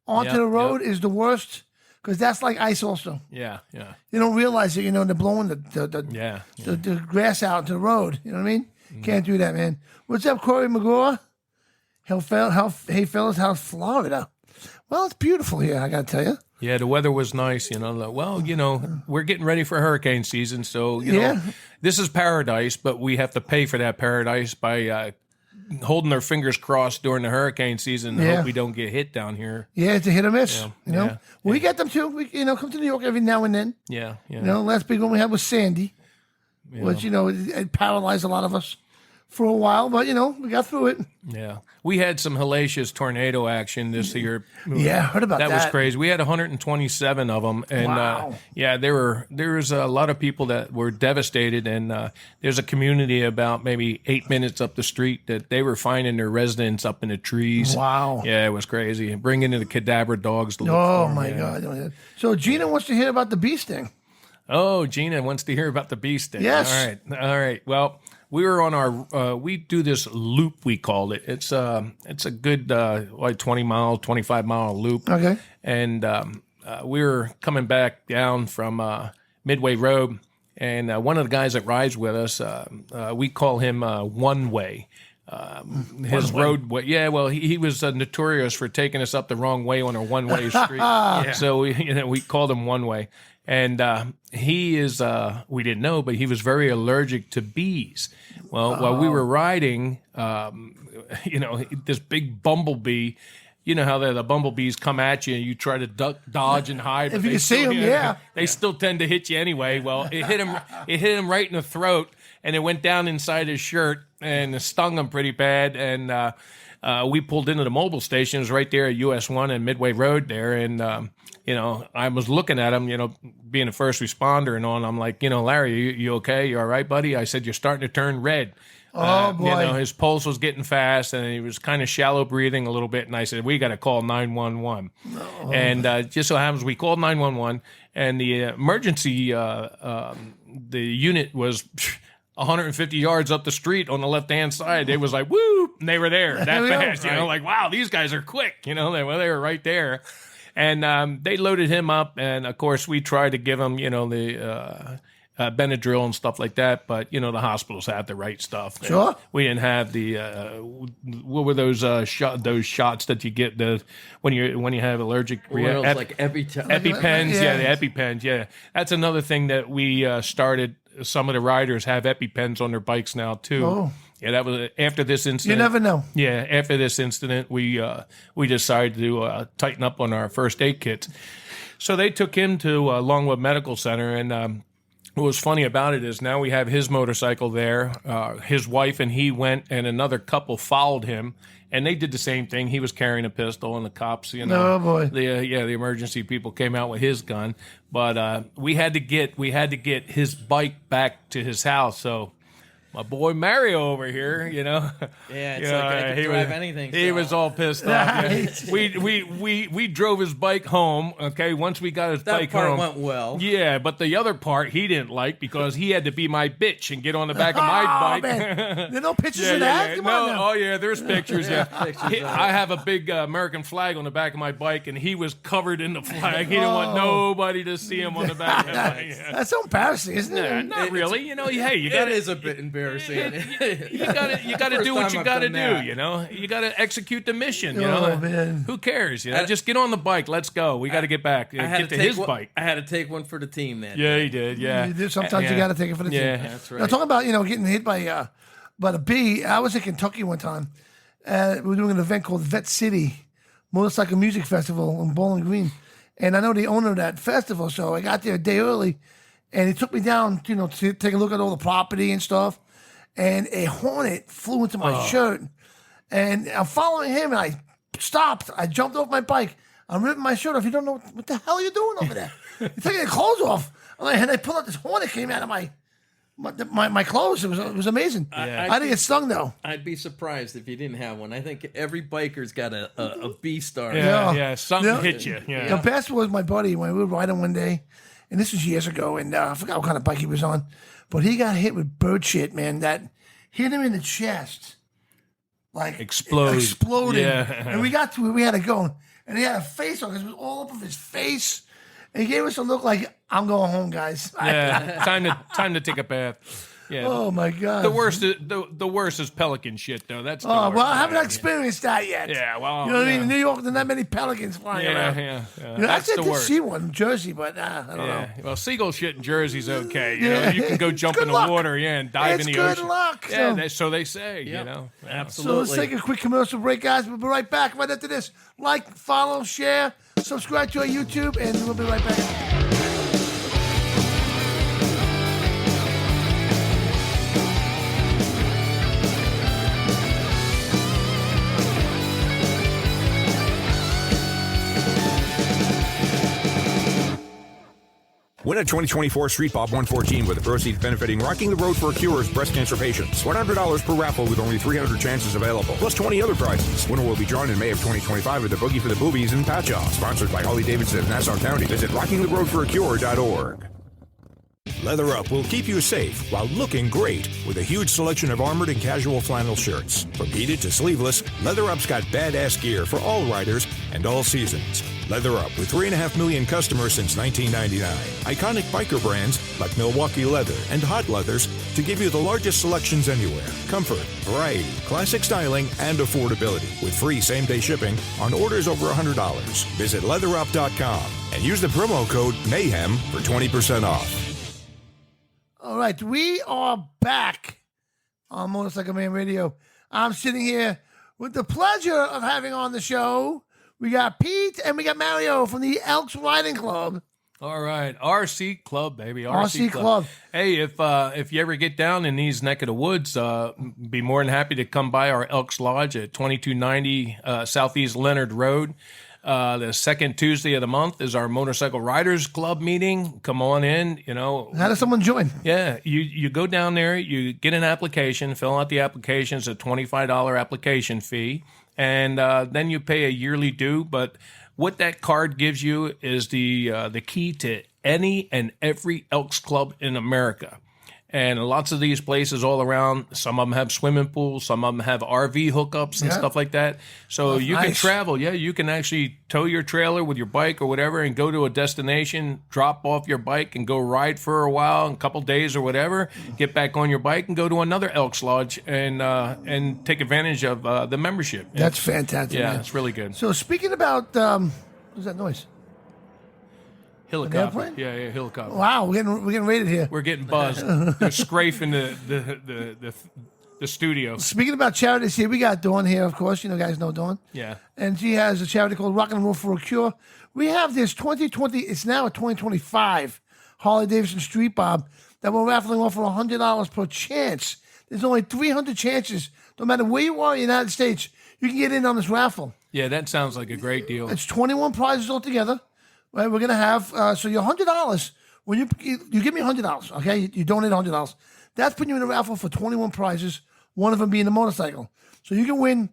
onto Yep, the road is the worst because that's like ice also. Yeah. You don't realize it, they're blowing the Yeah. the grass out to the road. You know what I mean? Can't do that, man. What's up, Corey McGraw? Hey, fellas, how's Florida? Well, it's beautiful here, I got to tell you. Yeah, the weather was nice, Well, we're getting ready for hurricane season, so Yeah. this is paradise, but we have to pay for that paradise by holding our fingers crossed during the hurricane season and Yeah. hope we don't get hit down here. Yeah, it's a hit or miss. Yeah. We get them too. We come to New York every now and then. Yeah. Last big one we had was Sandy, which it paralyzed a lot of us for a while, but we got through it. Yeah. We had some hellacious tornado action this year. Yeah, I heard about that. That was crazy. We had 127 of them, and Wow. there was a lot of people that were devastated. And there's a community about maybe 8 minutes up the street that they were finding their residents up in the trees. Wow. Yeah, it was crazy. Bringing in the cadaver dogs. To look Oh for 'em, my yeah. God! So Gina wants to hear about the bee sting. Oh, Gina wants to hear about the bee sting. Yes. All right. Well, we were on our. We do this loop. We called it. It's a good 20-mile, 25-mile loop. Okay. And we were coming back down from Midway Road, And one of the guys that rides with us, we call him One Way. His roadway, well, he was notorious for taking us up the wrong way on a one-way street. So we called him One Way, and he is we didn't know, but he was very allergic to bees. Well, while we were riding, this big bumblebee. You know how the bumblebees come at you and you try to duck, dodge, and hide. If you can see them, they still tend to hit you anyway. Well, it hit him. It hit him right in the throat, and it went down inside his shirt and it stung him pretty bad. And we pulled into the mobile station. It was right there at US 1 and Midway Road there. And I was looking at him. Being a first responder and all. I'm like, Larry, you okay? You all right, buddy? I said, you're starting to turn red. Oh, boy. His pulse was getting fast, and he was kind of shallow breathing a little bit. And I said, we got to call 911. Oh. And just so happens we called 911, and the emergency, the unit was 150 yards up the street on the left-hand side. They was like, woo, and they were there that fast. Right. Like, wow, these guys are quick. They were right there. And they loaded him up, and, of course, we tried to give him, the Benadryl and stuff like that, but the hospitals had the right stuff. Sure, we didn't have the what were those those shots that you get when you have allergic reactions, like EpiPens. Yeah, the EpiPens. Yeah, that's another thing that we started. Some of the riders have EpiPens on their bikes now too. Oh. Yeah, that was after this incident. You never know. Yeah, after this incident, we decided to tighten up on our first aid kits. So they took him to Longwood Medical Center, and what was funny about it is now we have his motorcycle there. His wife and he went, and another couple followed him, and they did the same thing. He was carrying a pistol, and the cops, oh boy, the emergency people came out with his gun. But we had to get his bike back to his house. So my boy Mario over here, Yeah, it's like I could drive anything. He was all pissed off. We drove his bike home. Okay, once we got his bike home, that part went well. Yeah, but the other part he didn't like because he had to be my bitch and get on the back of my bike. Man. There's no pictures of that. Come on now. Oh yeah, there's pictures. Yeah, I have a big American flag on the back of my bike, and he was covered in the flag. He didn't want nobody to see him on the back of the bike. Yeah. That's so embarrassing, isn't it? Not really. Hey, you got it is a bit embarrassing. You got to do what you got to do. You got to execute the mission. Man. Who cares? Just get on the bike. Let's go. We got to get back. Get to his bike. I had to take one for the team. He did. Yeah, you did. Sometimes you got to take it for the team. Yeah, that's right. Now, talking about getting hit by a bee. I was in Kentucky one time. We were doing an event called Vet City Motorcycle Music Festival in Bowling Green, and I know the owner of that festival. So I got there a day early, and he took me down, to take a look at all the property and stuff. And a hornet flew into my shirt, and I'm following him, and I stopped. I jumped off my bike. I'm ripping my shirt off. You don't know what the hell are you doing over there? You're taking your clothes off. And I pulled out this hornet, came out of my clothes. It was amazing. I didn't get stung though. I'd be surprised if you didn't have one. I think every biker's got a bee star. Yeah, something hit you. Yeah. The best was my buddy when we were riding one day, and this was years ago, and I forgot what kind of bike he was on. But he got hit with bird shit, man, that hit him in the chest. Like exploded. Yeah. And we got to where we had to go. And he had a face on because it was all up of his face. And he gave us a look like, I'm going home, guys. Yeah. time to take a bath. Yeah. Oh my God. The worst is pelican shit though. That's well, I haven't experienced that yet. Yeah, well, you know what I mean? In New York, there's not many pelicans flying around. Yeah. Actually, I did see one in Jersey, but I don't know. Well, seagull shit in Jersey's okay. You can go jump in the water, and dive in the ocean. Good luck. Yeah, so they say. Absolutely. So let's take a quick commercial break, guys. We'll be right back right after this. Like, follow, share, subscribe to our YouTube, and we'll be right back. Win a 2024 Street Bob 114 with the proceeds benefiting Rocking the Road for a Cure's breast cancer patients. $100 per raffle with only 300 chances available, plus 20 other prizes. Winner will be drawn in May of 2025 at the Boogie for the Boobies in Patchogue. Sponsored by Harley Davidson of Nassau County. Visit rockingtheroadforacure.org. Leather Up will keep you safe while looking great with a huge selection of armored and casual flannel shirts. From heated to sleeveless, Leather Up's got badass gear for all riders and all seasons. Leather Up with 3.5 million customers since 1999. Iconic biker brands like Milwaukee Leather and Hot Leathers to give you the largest selections anywhere. Comfort, variety, classic styling, and affordability with free same-day shipping on orders over $100. Visit leatherup.com and use the promo code MAYHEM for 20% off. All right, we are back on Motorcycle Man Radio. I'm sitting here with the pleasure of having on the show. We got Pete and we got Mario from the Elks Riding Club. All right, RC Club, baby. RC Club. Hey, if you ever get down in these neck of the woods, be more than happy to come by our Elks Lodge at 2290 Southeast Leonard Road. The second Tuesday of the month is our Motorcycle Riders Club meeting. Come on in, How does someone join? Yeah, you go down there, you get an application, fill out the application. It's a $25 application fee, and then you pay a yearly due. But what that card gives you is the key to any and every Elks Club in America. And lots of these places all around, some of them have swimming pools, some of them have RV hookups and stuff like that. So you can travel. Yeah, you can actually tow your trailer with your bike or whatever and go to a destination, drop off your bike and go ride for a while, a couple days or whatever, get back on your bike and go to another Elks Lodge and take advantage of the membership. That's fantastic. Yeah, man. it's really good. So speaking about, what's that noise? Helicopter. Yeah, helicopter. Wow, we're getting rated here. We're getting buzzed. They're scraping the studio. Speaking about charities here, we got Dawn here, of course. Guys know Dawn. Yeah. And she has a charity called Rock and Roll for a Cure. We have this 2020, it's now a 2025 Harley Davidson Street Bob that we're raffling off for $100 per chance. There's only 300 chances. No matter where you are in the United States, you can get in on this raffle. Yeah, that sounds like a great deal. It's 21 prizes altogether. Right, we're gonna have so your $100 when you give me $100, okay? You donate $100. That's putting you in a raffle for 21 prizes. One of them being a motorcycle. So you can win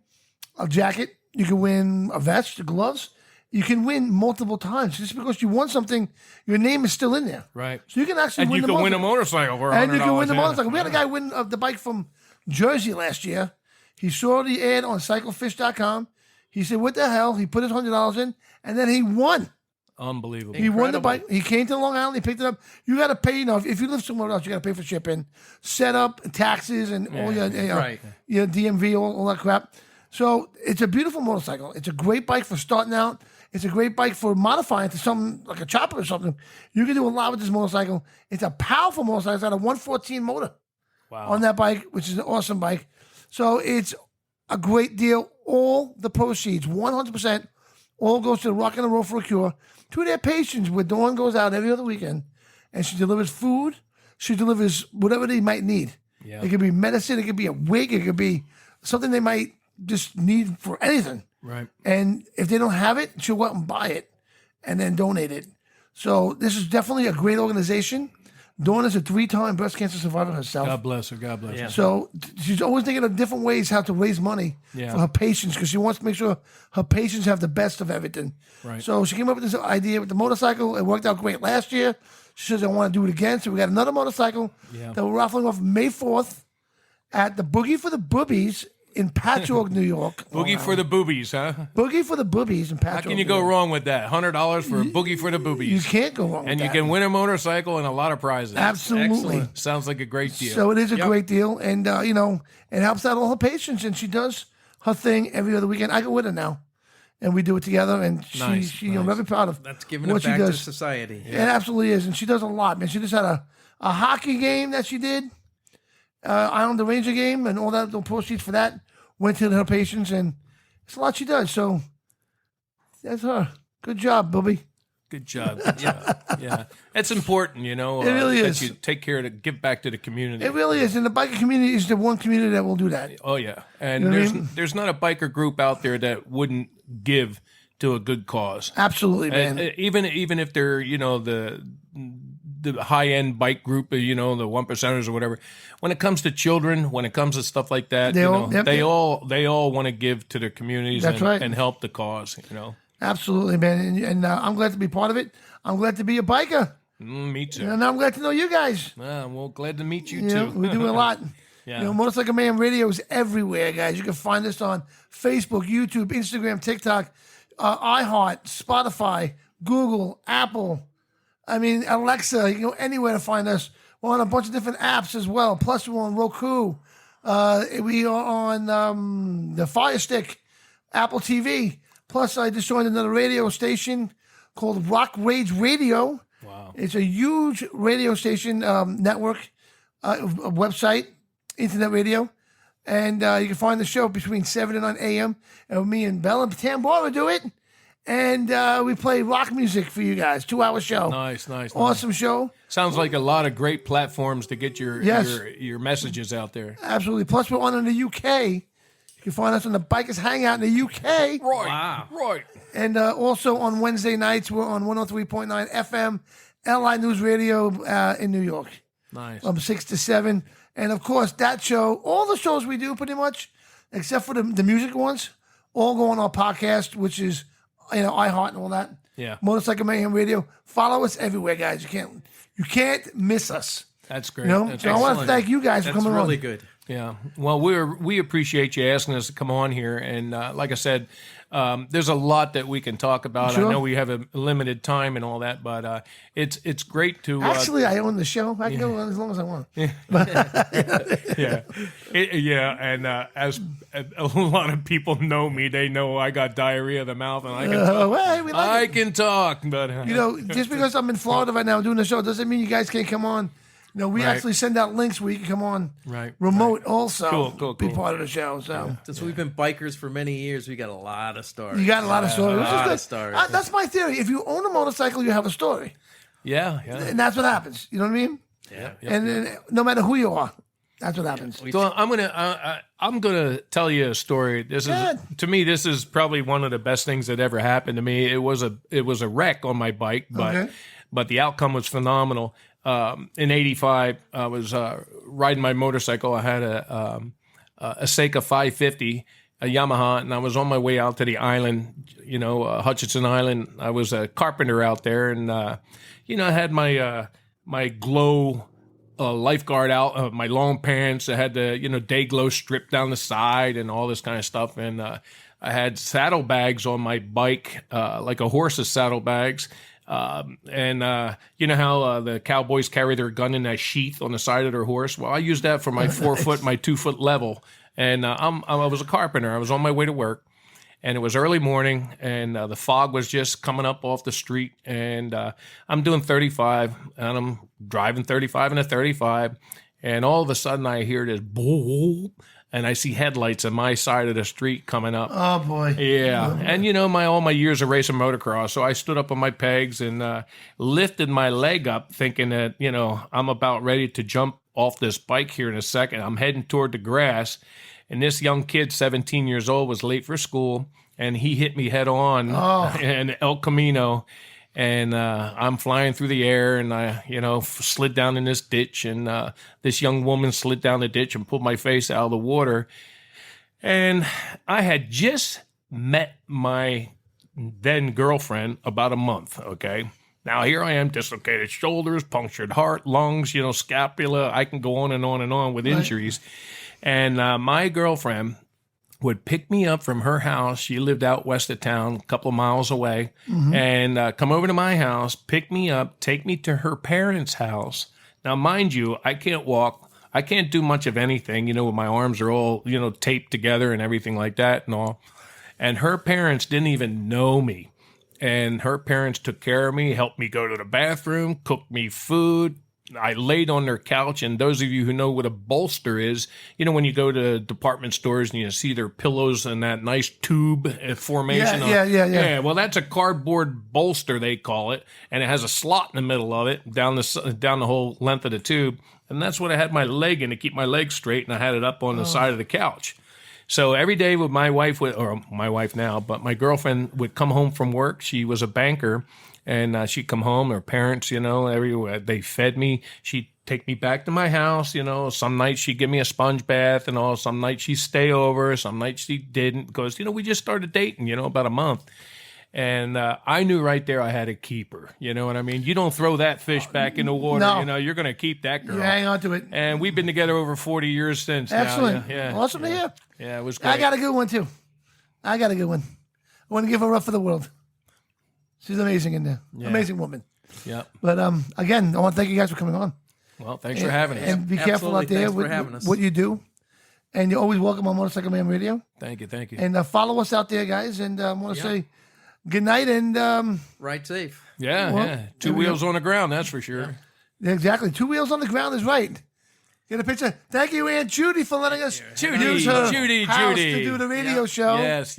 a jacket, you can win a vest, gloves. You can win multiple times just because you won something. Your name is still in there, right? So you can actually win a motorcycle for $100. And you can win the motorcycle. We had a guy win the bike from Jersey last year. He saw the ad on cyclefish.com. He said, "What the hell?" He put his $100 in, and then he won. Unbelievable. He won the bike. He came to Long Island. He picked it up. You got to pay, if you live somewhere else, you got to pay for shipping, setup, taxes, and all your DMV, all that crap. So it's a beautiful motorcycle. It's a great bike for starting out. It's a great bike for modifying to something like a chopper or something. You can do a lot with this motorcycle. It's a powerful motorcycle. It's got a 114 motor on that bike, which is an awesome bike. So it's a great deal. All the proceeds, 100%, all goes to the Rock and Roll for a Cure. To their patients, where Dawn goes out every other weekend, and she delivers food. She delivers whatever they might need. Yeah. It could be medicine. It could be a wig. It could be something they might just need for anything. Right. And if they don't have it, she'll go out and buy it and then donate it. So this is definitely a great organization. Dawn is a 3-time breast cancer survivor herself. God bless her. God bless her. So she's always thinking of different ways how to raise money for her patients because she wants to make sure her patients have the best of everything. Right. So she came up with this idea with the motorcycle. It worked out great last year. She says, I want to do it again. So we got another motorcycle that we're raffling off May 4th at the Boogie for the Boobies in Patchogue, New York. Boogie for the boobies, huh? Boogie for the Boobies in Patchogue. How can you go wrong with that? $100 for a boogie for the boobies. You can't go wrong with and that. you can win a motorcycle and a lot of prizes. Absolutely. Excellent. Sounds like a great deal. So it is a great deal. And, it helps out all her patients. And she does her thing every other weekend. I go with her now. And we do it together. And she I'm very proud of That's giving what it back she to does. society. It absolutely is. And she does a lot, man. She just had a hockey game that she did. Island the Ranger game. And all that, the proceeds for that went to her patients, and it's a lot she does. So that's her. Good job, Bubby. Good job. Yeah. That's important, it really that is. you take care to give back to the community. It really is. And the biker community is the one community that will do that. Oh, yeah. And You know what I mean? there's not a biker group out there that wouldn't give to a good cause. Absolutely, man. And even if they're, the high-end bike group, the one percenters or whatever. When it comes to children, when it comes to stuff like that, they all want to give to their communities and help the cause, Absolutely, man. And I'm glad to be part of it. I'm glad to be a biker. Me too. And I'm glad to know you guys. Well, glad to meet you, You too. know, we do a lot. Yeah. You know, Motorcycle Mayhem Radio is everywhere, guys. You can find us on Facebook, YouTube, Instagram, TikTok, iHeart, Spotify, Google, Apple. I mean, Alexa. You can go anywhere to find us. We're on a bunch of different apps as well. Plus, we're on Roku. We are on the Fire Stick, Apple TV. Plus, I just joined another radio station called Rock Rage Radio. Wow. It's a huge radio station network, a website, internet radio. And you can find the show between 7 and 9 a.m. And me and Bella Tambora do it. And we play rock music for you guys. 2-hour show. Nice. Awesome show. Sounds like a lot of great platforms to get your messages out there. Absolutely. Plus, we're on in the UK. You can find us on the Bikers Hangout in the UK. Right. And also on Wednesday nights, we're on 103.9 FM, LI News Radio in New York. Nice. From 6 to 7. And, of course, that show, all the shows we do pretty much, except for the music ones, all go on our podcast, which is, iHeart and all that. Yeah. Motorcycle Mayhem Radio. Follow us everywhere, guys. You can't miss us. That's great. That's so I want to thank you guys for coming on. That's really good. Yeah. Well, we appreciate you asking us to come on here. And like I said, there's a lot that we can talk about. Sure. I know we have a limited time and all that, but it's great to... Actually, I own the show. I can go as long as I want. And as a lot of people know me, they know I got diarrhea of the mouth, and I can talk. I can talk, but... just because I'm in Florida right now doing the show doesn't mean you guys can't come on. We actually send out links where you can come on remote also. Cool. Be part of the show. So Since we've been bikers for many years, we got a lot of stories. You got a lot of stories. A lot of stories. That's my theory. If you own a motorcycle, you have a story. Yeah. And that's what happens. You know what I mean? Yeah. And then, no matter who you are, that's what happens. So I'm gonna tell you a story. To me, this is probably one of the best things that ever happened to me. It was a wreck on my bike, but the outcome was phenomenal. In '85, I was riding my motorcycle. I had a Seika 550, a Yamaha, and I was on my way out to the island, Hutchinson Island. I was a carpenter out there, and I had my glow lifeguard out, my long pants. I had the day glow stripped down the side and all this kind of stuff, and I had saddlebags on my bike, like a horse's saddlebags. You know how the cowboys carry their gun in that sheath on the side of their horse? Well, I used that for my 4 foot, my 2 foot level. And I was a carpenter. I was on my way to work, and it was early morning, and the fog was just coming up off the street. And I'm doing 35, and I'm driving 35 in a 35, and all of a sudden I hear this boom. And I see headlights on my side of the street coming up. Oh, boy. Yeah. And, all my years of racing motocross. So I stood up on my pegs and lifted my leg up thinking that, I'm about ready to jump off this bike here in a second. I'm heading toward the grass. And this young kid, 17 years old, was late for school. And he hit me head on in El Camino. And I'm flying through the air, and I, slid down in this ditch, and this young woman slid down the ditch and pulled my face out of the water. And I had just met my then girlfriend about a month, okay? Now, here I am, dislocated shoulders, punctured heart, lungs, scapula. I can go on and on and on with injuries. And my girlfriend would pick me up from her house. She lived out west of town, a couple of miles away, and come over to my house, pick me up, take me to her parents' house. Now, mind you, I can't walk. I can't do much of anything, when my arms are all, taped together and everything like that and all. And her parents didn't even know me. And her parents took care of me, helped me go to the bathroom, cooked me food. I laid on their couch, and those of you who know what a bolster is, when you go to department stores and you see their pillows in that nice tube formation. Yeah, well, that's a cardboard bolster, they call it, and it has a slot in the middle of it down the whole length of the tube, and that's what I had my leg in to keep my leg straight, and I had it up on the side of the couch. So every day with my wife, or my wife now, but my girlfriend would come home from work. She was a banker. And she'd come home, her parents, everywhere, they fed me. She'd take me back to my house, Some nights she'd give me a sponge bath and all. Some nights she'd stay over. Some nights she didn't because, we just started dating, about a month. And I knew right there I had a keeper. You know what I mean? You don't throw that fish back in the water. No. You know, you're going to keep that girl. You hang on to it. And we've been together over 40 years since. Excellent. Now. Yeah. Awesome to hear. Yeah, it was great. I got a good one, too. I want to give her up for the world. She's amazing in there. Yeah. Amazing woman. Yeah. But again, I want to thank you guys for coming on. Well, thanks for having us. And be careful out there with what you do. And you're always welcome on Motorcycle Man Radio. Thank you. And follow us out there, guys. And I want to say good night and Ride safe. Yeah. Two wheels on the ground, that's for sure. exactly 2 wheels on the ground is right. Get a picture. Thank you, Aunt Judy, for letting us use her house to do the radio show. Yes.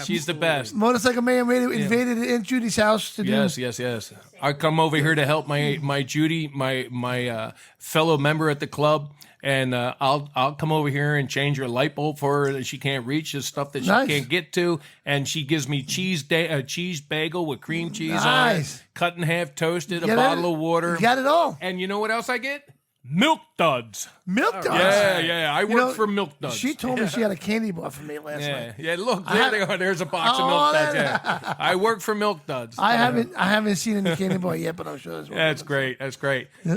She's the best. Motorcycle Man Radio invaded Aunt Judy's house to do. Yes. I come over here to help my Judy, my fellow member at the club, and I'll come over here and change her light bulb for her that she can't reach, the stuff that she can't get to, and she gives me cheese bagel with cream cheese on it, cut in half, toasted, a bottle of water. You got it all. And you know what else I get? Milk duds. Milk duds. Yeah. I work for Milk Duds. She told me she had a candy bar for me last night. Yeah. Look, there they are. There's a box of Milk Duds. Yeah. I work for Milk Duds. I haven't seen any candy bar yet, but I'm sure there's one. That's great. That's great. Yeah.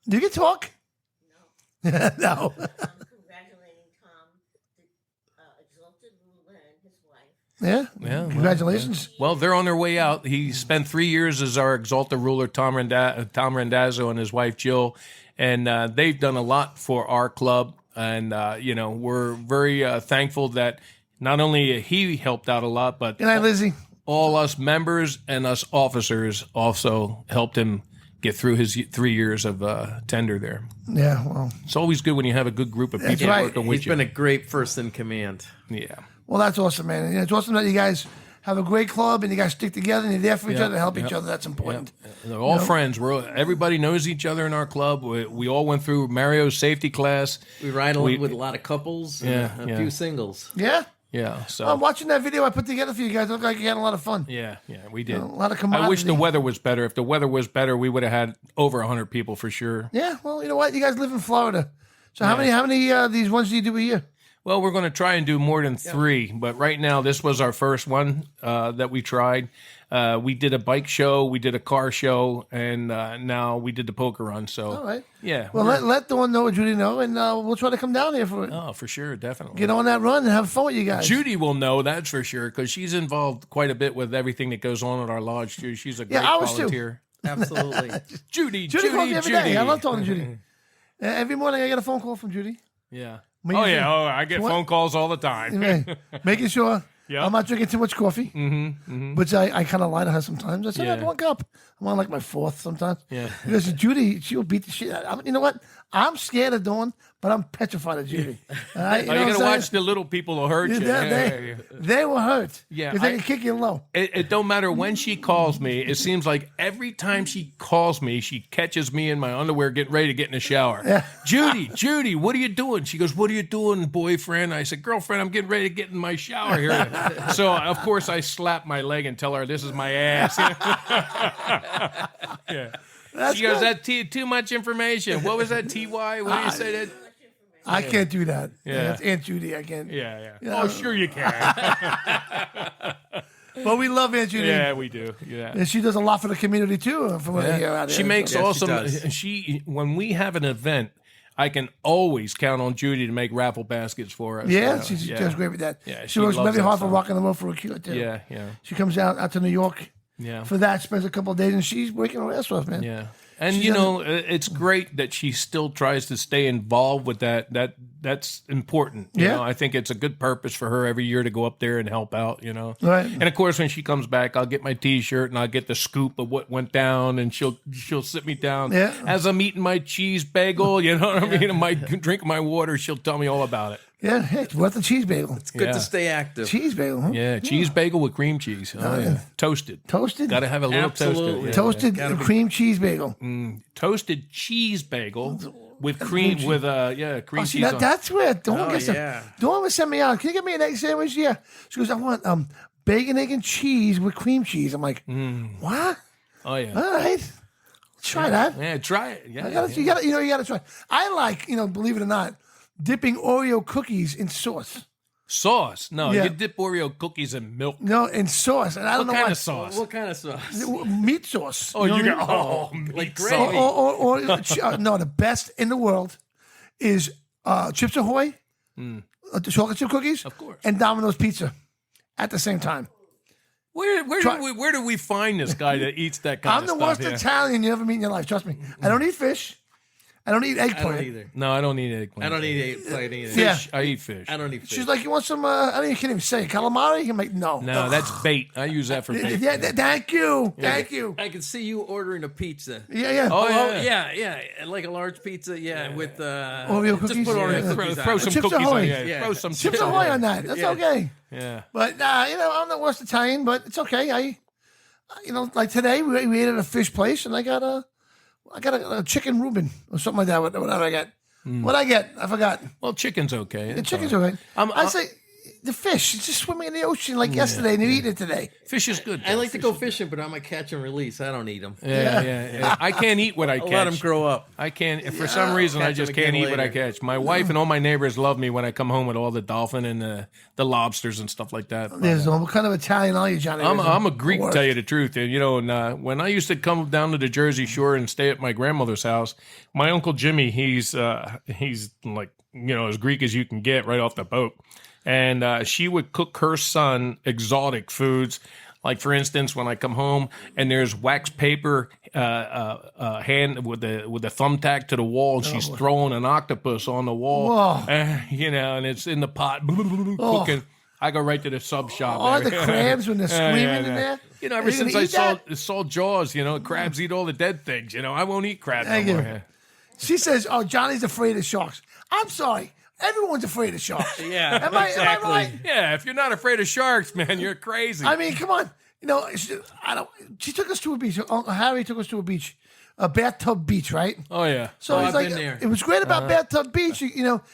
You can talk. No. Congratulating Tom, the exalted ruler and his wife. Yeah. Congratulations. Well, they're on their way out. He spent 3 years as our exalted ruler, Tom Randazzo, and his wife Jill, and they've done a lot for our club. And we're very thankful that not only he helped out a lot, but good night, Lizzie. All us members and us officers also helped him get through his 3 years of tender there. Yeah, well, it's always good when you have a good group of people working with you. He's been a great first in command. Yeah. Well, that's awesome, man. And it's awesome that you guys have a great club and you guys stick together and you're there for each other to help each other. That's important. They're all friends. Everybody knows each other in our club. We all went through Mario's safety class. We ride with a lot of couples and a few singles. Yeah. Yeah, so I'm watching that video I put together for you guys. It looked like you had a lot of fun. Yeah, we did. A lot of commodity. I wish the weather was better. If the weather was better, we would have had over 100 people for sure. Yeah, well, you know what? You guys live in Florida. So how many these ones do you do a year? Well, we're going to try and do more than 3, but right now this was our first one that we tried. We did a bike show, we did a car show, and now we did the poker run. So, all right. Yeah. Well, let the one know what Judy know, and we'll try to come down here for it. Oh, for sure, definitely. Get on that run and have fun with you guys. Judy will know, that's for sure, because she's involved quite a bit with everything that goes on at our lodge. She's a great volunteer. Too. Absolutely. Judy calls me every day. I love talking to Judy. Every morning I get a phone call from Judy. Yeah. I get phone calls all the time. Making sure I'm not drinking too much coffee, which I kind of lie to her sometimes. I said, I have 1 cup. I'm on like my 4th sometimes. Yeah. Because Judy, she'll beat the shit out of me. You know what? I'm scared of Dawn, but I'm petrified of Judy. All right? You got to watch the little people who hurt you. They will hurt. Yeah. Because they can kick you low. It don't matter when she calls me. It seems like every time she calls me, she catches me in my underwear getting ready to get in the shower. Yeah. Judy, what are you doing? She goes, what are you doing, boyfriend? I said, girlfriend, I'm getting ready to get in my shower here. So, of course, I slap my leg and tell her this is my ass. Yeah. She goes, that's too much information. What was that, TY? What do you say that? I can't do that. Yeah. That's Aunt Judy. I can't. Yeah. Oh, sure you can. But we love Aunt Judy. Yeah, we do. Yeah. And she does a lot for the community, too, from what I hear out there. She makes awesome. When we have an event, I can always count on Judy to make raffle baskets for us. Yeah, she does great with that. Yeah, she works very hard for Rockin' the Road for a cure, too. Yeah. She comes out to New York for that, spends a couple of days, and she's working her ass off, man. Yeah. And, it's great that she still tries to stay involved with that. That's important. You know, I think it's a good purpose for her every year to go up there and help out, Right. And, of course, when she comes back, I'll get my T-shirt and I'll get the scoop of what went down, and she'll sit me down. Yeah. As I'm eating my cheese bagel, you know what I mean? I drink my water, she'll tell me all about it. Yeah, hey, it's worth the cheese bagel. It's good to stay active. Cheese bagel, huh? Yeah, cheese bagel with cream cheese. Oh, yeah. Toasted. Toasted? Got to have a little Absolutely. Toasted cream cheese bagel. Toasted cheese bagel with cream, cream cheese on. That's where Dawn gets them. Dawn would send me out. Can you get me an egg sandwich? Yeah. She goes, I want bacon, egg, and cheese with cream cheese. I'm like, what? Oh, yeah. All right. Try that. Yeah, try it. Yeah, You gotta try. I like, believe it or not, dipping Oreo cookies in sauce. Sauce? No, Yeah. you dip Oreo cookies in milk. No, in sauce. And I don't What know kind why. of sauce? What kind of sauce? Meat sauce. Oh, know you what I got mean? like meat gravy. sauce. No, the best in the world is Chips Ahoy, the chocolate chip cookies, Of course. and Domino's Pizza at the same time. Where do we find this guy that eats that kind I'm of the stuff? worst Yeah. Italian you ever meet in your life. Trust me. I don't eat fish. I don't eat I eggplant. don't either. No, I don't eat eggplant. I don't eat eggplant either. Yeah. Fish. I eat fish. I don't eat fish. She's like, you want some? I can't even say it. Calamari. I'm like, no. No, that's bait. I use that for bait. Yeah, thank you. Thank you. I can see you ordering a pizza. Yeah. Oh, Oh, yeah. yeah, like a large pizza, with Oreo just cookies? put Oreo Yeah. cookies Throw on some it. Chips cookies Ahoy. on it. Yeah. Throw some Chips Ahoy on that. That's Yeah. okay. Yeah. But I'm the worst Italian, but it's okay. Like today we ate at a fish place, and I got a chicken Reuben or something like that. Whatever I got. What I get? I forgot. Well, chicken's okay. The It's chicken's all all right. right. I say the fish. It's just swimming in the ocean like yesterday, and you eat it today. Fish is good. I like to go fishing, but I'm a catch and release. I don't eat them. Yeah. I can't eat what I catch. Let them grow up. I can't. For some reason, I Catch just 'em can't again eat what I later. catch. My wife and all my neighbors love me when I come home with all the dolphin and the lobsters and stuff like that. There's what kind of Italian are you, Johnny? I'm a Greek, to Worst. tell you the truth. And when I used to come down to the Jersey Shore and stay at my grandmother's house, my uncle Jimmy, he's like as Greek as you can get right off the boat, and she would cook her son exotic foods. Like for instance, when I come home and there's wax paper hand with the thumbtack to the wall, and she's throwing an octopus on the wall, Whoa. and it's in the pot cooking. I go right to the sub shop. All there. the crabs when they're screaming in there. Ever Are you since gonna I eat that? saw Jaws, crabs eat all the dead things. I won't eat crab Thank no you. more. She says, "Oh, Johnny's afraid of sharks." I'm sorry. Everyone's afraid of sharks. Yeah, Am I right? Yeah, if you're not afraid of sharks, man, you're crazy. I mean, come on. She took us to a beach. Uncle Harry took us to a beach, a bathtub beach, right? oh yeah. So I've it's like been there. it was great about bathtub beach.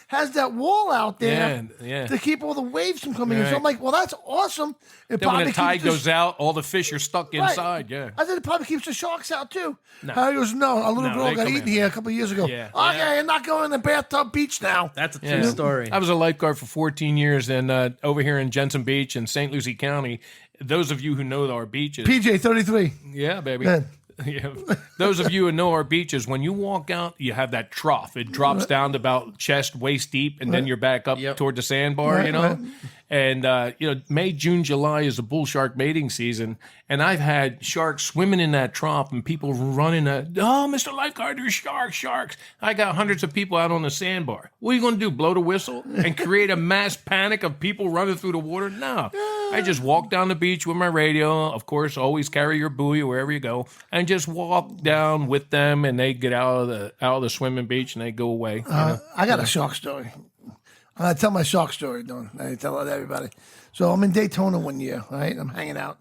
Has that wall out there Yeah. to keep all the waves from coming in. So Right. I'm like, well, that's awesome. It Then when the tide keeps the- goes out, all the fish are stuck Right. inside. Yeah. I said it probably keeps the sharks out too. Harry goes, no, a little No, girl they got come eaten in. here a couple of years ago. Yeah. Okay, I'm not going to bathtub beach now. That's a true Yeah. story. I was a lifeguard for 14 years, and over here in Jensen Beach in St. Lucie County. Those of you who know our beaches, PJ 33. yeah, baby. Good. Yeah. Those of you who know our beaches, when you walk out, you have that trough. It drops down to about chest, waist deep, and then you're back up Yep. toward the sandbar, Right. And, May, June, July is the bull shark mating season. And I've had sharks swimming in that trough and people running, Mr. Lifeguard, there's sharks. I got hundreds of people out on the sandbar. What are you going to do, blow the whistle and create a mass panic of people running through the water? No. I just walk down the beach with my radio. Of course, always carry your buoy wherever you go, and just walk down with them, and they get out of the swimming beach and they go away. I got a shark story. I'm going to tell my shark story, don't I? I tell it to everybody. So I'm in Daytona one year, right? I'm hanging out.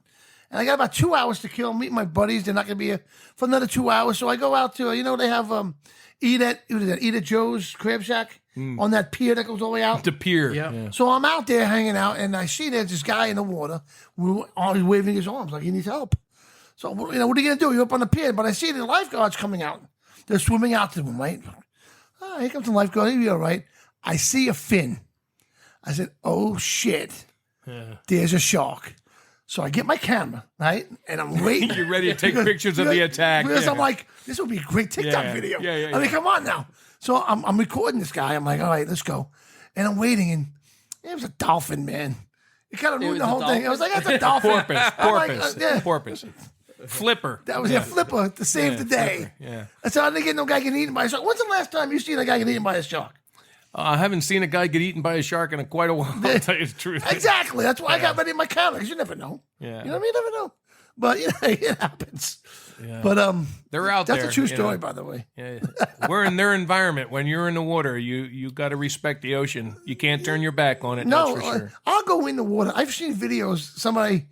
And I got about 2 hours to kill. I'm meeting my buddies. They're not going to be here for another 2 hours. So I go out to, they have Eat at Joe's Crab Shack on that pier that goes all the way out. The pier. Yeah. So I'm out there hanging out, and I see there's this guy in the water. He's waving his arms like he needs help. So, what are you going to do? You're up on the pier, but I see the lifeguards coming out. They're swimming out to him, right? Oh, here comes the lifeguard. He'll be all right. I see a fin. I said, oh, shit. There's a shark. So I get my camera, right? And I'm waiting. You're ready to take pictures of the attack. Because Yeah. I'm like, this would be a great TikTok Yeah. video. Yeah, I mean, come on now. So I'm recording this guy. I'm like, all right, let's go. And I'm waiting, and it was a dolphin, man. It kind of ruined was the a whole thing. I was like, that's a dolphin. Porpoise. I'm like, Porpoise. Porpoise. Flipper. That was a flipper to save the day. Flipper, yeah. And so I didn't get no guy getting eaten by a shark. When's the last time you seen a guy get eaten by a shark? I haven't seen a guy get eaten by a shark in quite a while, I'll tell you the truth. Exactly. That's why I got ready in my camera, because you never know. Yeah. You know what I mean? You never know. But it happens. Yeah. But They're out that's there. a true you story, know. by the way. Yeah. We're in their environment. When you're in the water, you got to respect the ocean. You can't turn your back on it. No, that's for sure. I'll go in the water. I've seen videos, somebody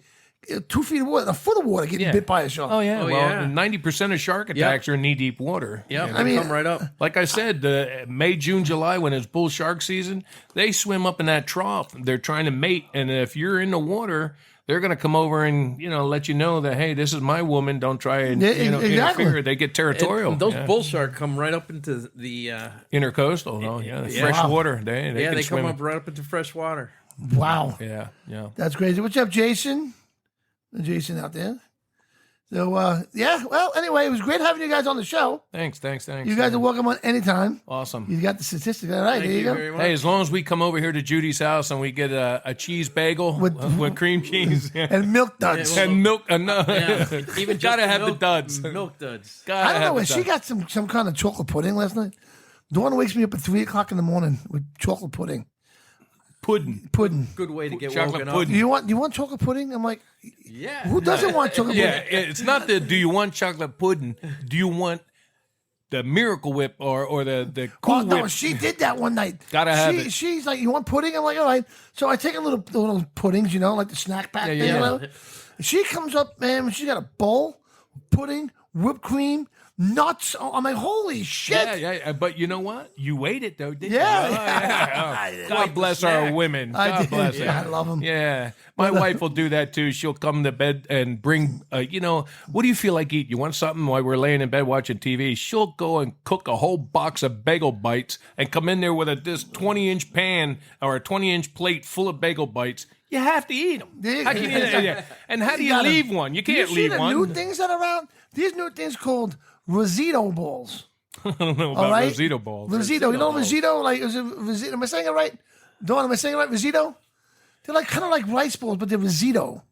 2 feet of water, a foot of water getting Yeah. bit by a shark. Oh yeah. Oh, well, yeah. 90% of shark attacks are in knee-deep water. Yeah, You know? I mean, come right up. Like I said, May, June, July, when it's bull shark season, they swim up in that trough. They're trying to mate, and if you're in the water, they're going to come over and let you know that, hey, this is my woman. Don't try and exactly. interfere. They get territorial. And those yeah. bull shark come right up into the Intercoastal, no, yeah, Yeah. fresh Wow. water. They they can come swim. up right up into fresh water. Wow. Yeah, yeah. That's crazy. What's up, Jason? Jason out there. So, yeah, well, anyway, it was great having you guys on the show. Thanks. You guys are welcome on anytime. Awesome. You got the statistics. All right, there you go. Hey, as long as we come over here to Judy's house and we get a cheese bagel with cream cheese and milk duds. and milk, no. Even gotta have milk, the duds. Milk duds. I don't know. When she got some kind of chocolate pudding last night. Dawn wakes me up at 3 o'clock in the morning with chocolate pudding. Pudding. Good way to get chocolate woken pudding. Do you want chocolate pudding? I'm like, yeah. Who doesn't want chocolate Yeah, pudding? it's not the do you want chocolate pudding? Do you want the Miracle Whip or the Cool No, Whip? she did that one night. Gotta have it. She's like, you want pudding? I'm like, all right. So I take a little puddings, like the snack pack thing. yeah. She comes up, man. She got a bowl, pudding, whipped cream, nuts. I'm like, holy shit. Yeah. But you know what? You ate it though, didn't you? Yeah. Oh, God bless our women. God bless them. Yeah, I love them. Yeah. My wife will do that too. She'll come to bed and bring, what do you feel like eating? You want something while we're laying in bed watching TV? She'll go and cook a whole box of bagel bites and come in there with this 20-inch pan or a 20-inch plate full of bagel bites. You have to eat them. How can you, and how do you leave one? You can't leave one. New things that are around? These new things called Rosito balls. I don't know about Rosito balls. Rosito. You know Rosito? Like, is it Rosito? Am I saying it right? Dawn, am I saying it right? Rosito? They're like kind of like rice balls, but they're Rosito.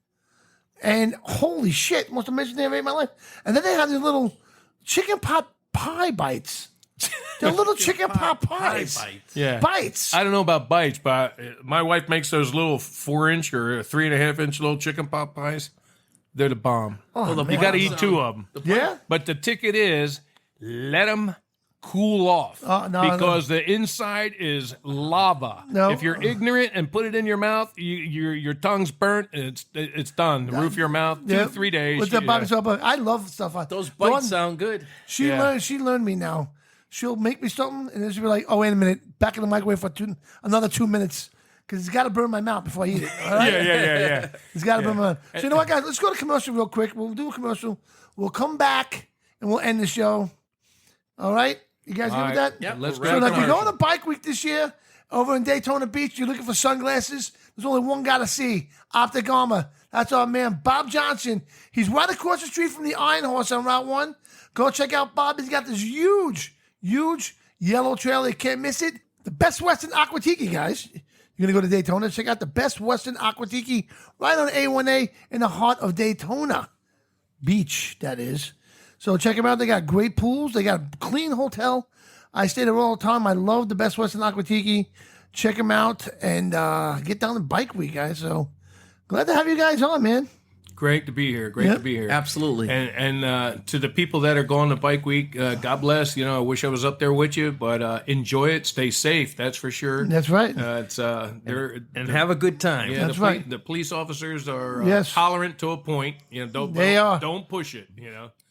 And holy shit, most amazing thing I've ate in my life. And then they have these little chicken pot pie bites. They're little chicken pot pies. Yeah. Bites. I don't know about bites, but my wife makes those little 4-inch or 3.5-inch little chicken pot pies. They're the bomb. You got to eat 2 of them. Yeah? But the ticket is let them cool off because the inside is lava. No. If you're ignorant and put it in your mouth, your tongue's burnt. It's done. The roof of your mouth, 2-3 days. With the I love stuff like those bites sound good. She learned me now. She'll make me something, and then she'll be like, "Oh, wait a minute, back in the microwave for another 2 minutes, because it's got to burn my mouth before I eat it." All right? Yeah. It's got to burn my mouth. So you know what, guys? Let's go to commercial real quick. We'll do a commercial. We'll come back and we'll end the show. All right, you guys good with that? Yep. Let's So go. like you're going to Bike Week this year over in Daytona Beach. You're looking for sunglasses. There's only one guy to see, Optic Armor. That's our man, Bob Johnson. He's right across the street from the Iron Horse on Route 1. Go check out Bob. He's got this huge yellow trailer. You can't miss it. The Best Western Aqua Tiki, guys. You're going to go to Daytona. Check out the Best Western Aqua Tiki right on A1A in the heart of Daytona Beach, that is. So check them out. They got great pools. They got a clean hotel. I stay there all the time. I love the Best Western Aqua Tiki. Check them out and get down to Bike Week, guys. So glad to have you guys on, man. Great to be here. Great to be here. Absolutely. And to the people that are going to Bike Week, God bless. I wish I was up there with you, but enjoy it. Stay safe. That's for sure. That's right. And have a good time. Yeah, that's right. The police officers are Yes. tolerant to a point. Don't push it.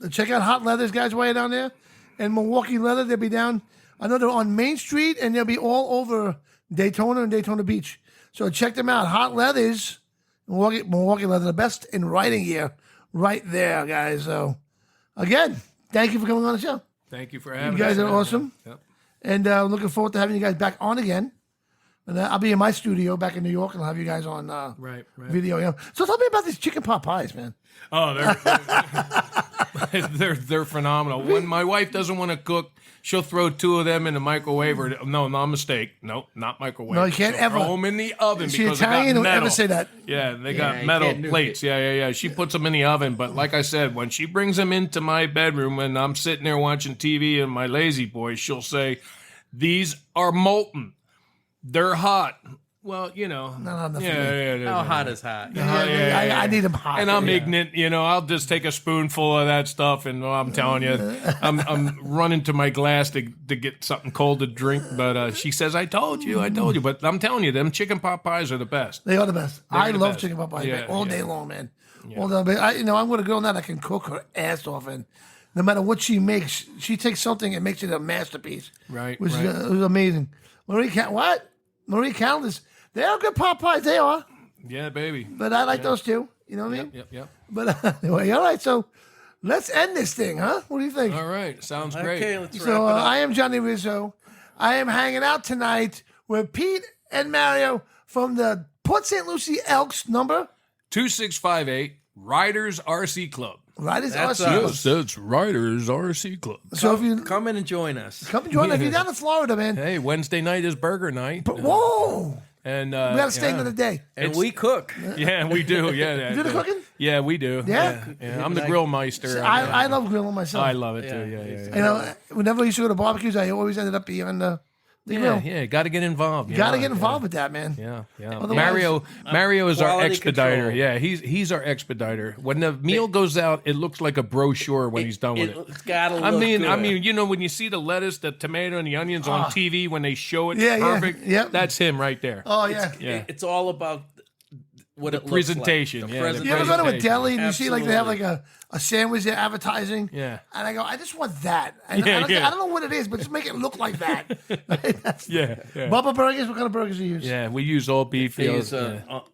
Check out Hot Leathers, guys, while you're down there. And Milwaukee Leather, they'll be down. I know they're on Main Street, and they'll be all over Daytona and Daytona Beach. So check them out. Hot Leathers, Milwaukee Leather, the best in riding gear right there, guys. So, again, thank you for coming on the show. Thank you for having us. You guys are awesome. Yep. And looking forward to having you guys back on again. And I'll be in my studio back in New York, and I'll have you guys on Right. video. Yeah. So tell me about these chicken pot pies, man. Oh, they're phenomenal. When my wife doesn't want to cook, she'll throw 2 of them in the microwave. No, mistake. No, not microwave. No, you can't She'll ever. throw them in the oven Is she because they Italian? got Who metal. ever say that? Yeah, they Yeah, got you metal can't nuke plates. it. Yeah. She puts them in the oven. But like I said, when she brings them into my bedroom and I'm sitting there watching TV and my lazy boy, she'll say, "These are molten. They're hot." Well, No, How hot is hot? I need them hot. And I'm ignorant, I'll just take a spoonful of that stuff, and I'm telling you, I'm running to my glass to get something cold to drink. But she says, I told you. But I'm telling you, them chicken pot pies are the best. They are the best. They're I the love best. chicken pot pies Yeah, all yeah. day long, man. All day. But I'm with a girl now that can cook her ass off, and no matter what she makes, she takes something and makes it a masterpiece. Right, Which right. is amazing. Marie Callender's. They are good pot pies. They are. Yeah, baby. But I like those too. You know what I mean? Yep. But anyway, all right. So let's end this thing, huh? What do you think? All right. Sounds great. Okay, let's wrap So it up. I am Johnny Rizzo. I am hanging out tonight with Pete and Mario from the Port St. Lucie ELKS number 2658 Riders RC Club. Riders That's RC us. Club. Yes, that's Riders RC Club. So if you Come in and join us. come and join, if you're down in Florida, man. Hey, Wednesday night is burger night. But whoa, And we got to stay yeah. another day. And we cook. Yeah, we do. Yeah, You do the cooking? Yeah, we do. Yeah? I'm the grill meister. I love grilling myself. I love it too. Yeah. You know, whenever I used to go to barbecues, I always ended up being on the grill. Yeah, got to get involved. You got to get involved with that, man. Yeah. Otherwise- Mario is our Quality expediter. control. Yeah, he's our expediter. When the meal goes out, it looks like a brochure when he's done with it. It's gotta look I mean, good. you know, when you see the lettuce, the tomato, and the onions on TV when they show it Yeah, yeah, perfect, yep. that's him right there. Oh, yeah. Yeah. It's all about what it presentation, looks like. yeah, the The You ever go to a presentation. deli and you see like they have like Absolutely. a sandwich they're advertising? Yeah. And I go, I just want that. And Yeah, I, don't, yeah. I don't know what it is, but just make it look like that. That's, Yeah. Bubba Burgers, what kind of burgers do you use? Yeah, we use all beef. They you know,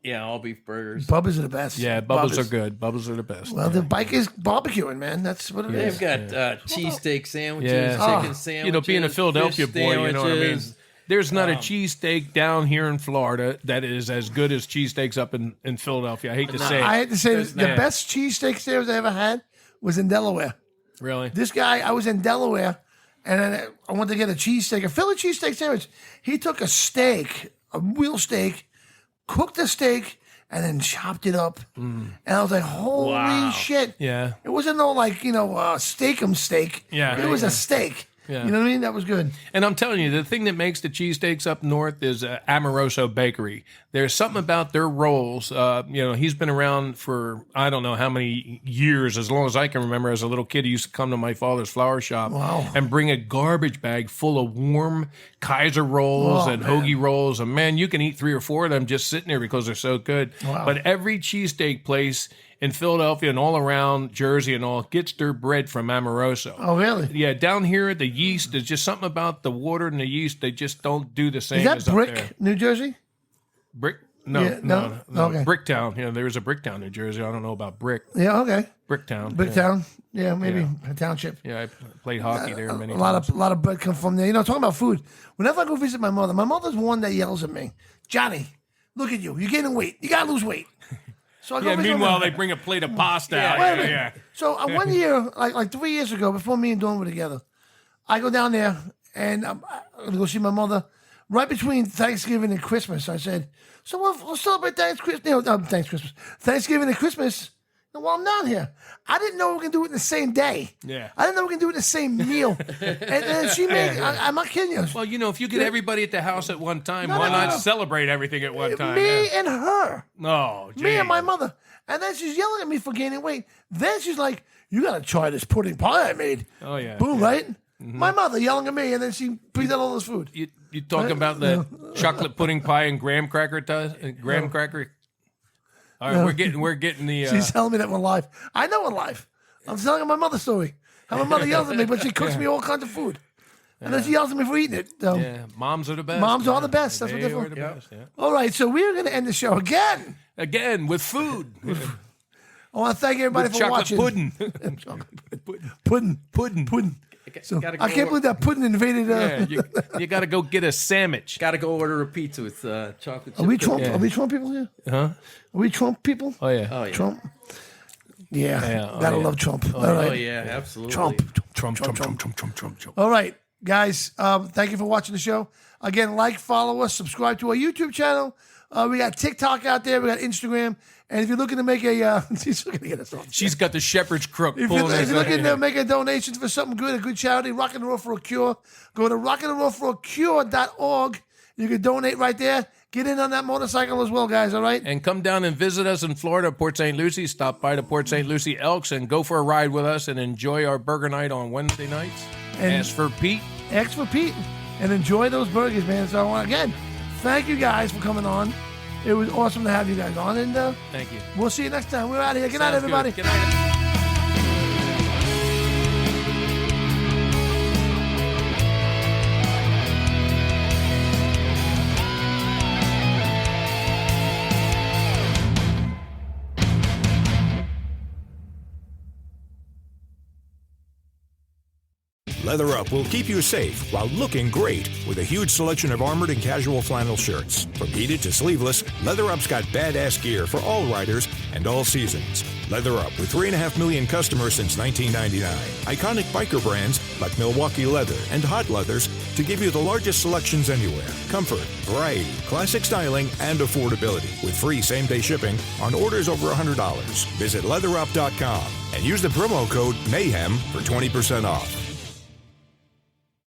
use, all beef burgers. Bubba's are the best. yeah, bubbles are good. Bubbles are the best. Well, the bike is barbecuing, man. That's what it is. They've got cheesesteak sandwiches, Yeah. chicken sandwiches. You know, being a Philadelphia fish boy, you know what I mean? sandwiches. There's not a cheesesteak down here in Florida that is as good as cheesesteaks up in Philadelphia. I hate to say it. I had to say the Yeah. best cheesesteak sandwich I ever had was in Delaware. Really? This guy, I was in Delaware, and then I wanted to get a cheesesteak, a Philly cheesesteak sandwich. He took a steak, a real steak, cooked the steak, and then chopped it up. And I was like, holy shit. Yeah. It wasn't no like, steak-em steak. Yeah. It was a steak. Yeah. You know what I mean? That was good. And I'm telling you, the thing that makes the cheesesteaks up north is Amoroso Bakery. There's something about their rolls. He's been around for I don't know how many years, as long as I can remember. As a little kid, he used to come to my father's flower shop and bring a garbage bag full of warm Kaiser rolls and hoagie rolls. And man, you can eat 3 or 4 of them just sitting there because they're so good. Wow. But every cheesesteak place in Philadelphia and all around Jersey and all gets their bread from Amoroso. Oh, really? Yeah, down here, the yeast, there's just something about the water and the yeast. They just don't do the same Is that as up there. Brick, New Jersey? Brick? No, Yeah, no. okay. Bricktown. Yeah, there is a Bricktown, New Jersey. I don't know about Brick. Yeah, okay. Bricktown. Big yeah. town. Yeah, maybe a township. Yeah, I played hockey there many A times. lot of bread come from there. Talking about food. Whenever I go visit my mother's one that yells at me, Johnny, look at you. You're gaining weight. You got to lose weight. So I go Yeah, visit my meanwhile, mother. they bring a plate of pasta out. Wait a Yeah, minute. yeah. So one year, like 3 years ago, before me and Dawn were together, I go down there and I'm going to go see my mother right between Thanksgiving and Christmas. I said, so we'll celebrate Thanksgiving and Christmas while I'm down here. I didn't know we can do it in the same day. Yeah. I didn't know we can do it in the same meal. and she made, I'm not kidding you. Well, if you get everybody at the house at one time, why no, not no. celebrate everything at one time? Me Yeah. and her. Oh, Me and my gee. mother. And then she's yelling at me for gaining weight. Then she's like, you got to try this pudding pie I made. Oh, yeah. Boom, right? My mother yelling at me, and then she brings out all this food. You talking about the chocolate pudding pie and graham cracker? Graham cracker? All right, we're getting the. She's telling me that we're live. I know we're live. I'm telling her my mother's story. How my mother yells at me, but she cooks me all kinds of food. And then she yells at me for eating it. So. yeah, moms are the best. Moms are man. the best. That's what they're They for. are the best, yeah. All right, so we're going to end the show again. Again, with food. I want to thank everybody With for chocolate watching. pudding. Pudding. So, Gotta go I can't believe that pudding invaded. Yeah, you got to go get a sandwich. Got to go order a pizza with chocolate chip. Are we Trump? Yeah. Are we Trump people here? Huh? Are we Trump people? Oh, yeah. Oh yeah. Trump. Yeah, Yeah, oh, gotta yeah. love Trump. All Oh right, yeah, absolutely. Trump. All right, guys. Thank you for watching the show. Again, follow us, subscribe to our YouTube channel. We got TikTok out there. We got Instagram. And if you're looking to make a, she's looking to get us off. She's got the shepherd's crook If pulling you're us looking to out. make a donation for something good, a good charity, Rock and Roll for a Cure, go to rockandrollforacure.org. You can donate right there. Get in on that motorcycle as well, guys, all right? And come down and visit us in Florida, Port St. Lucie. Stop by to Port St. Lucie ELKS and go for a ride with us and enjoy our burger night on Wednesday nights. And- Ask for Pete. Ask for Pete and enjoy those burgers, man. So, again, thank you guys for coming on. It was awesome to have you guys on, and Thank you. we'll see you next time. We're out of here. Good night, Sounds good. everybody. Good night. Leather Up will keep you safe while looking great with a huge selection of armored and casual flannel shirts. From heated to sleeveless, Leather Up's got badass gear for all riders and all seasons. Leather Up with 3.5 million customers since 1999. Iconic biker brands like Milwaukee Leather and Hot Leathers to give you the largest selections anywhere. Comfort, variety, classic styling, and affordability with free same-day shipping on orders over $100. Visit leatherup.com and use the promo code MAYHEM for 20% off.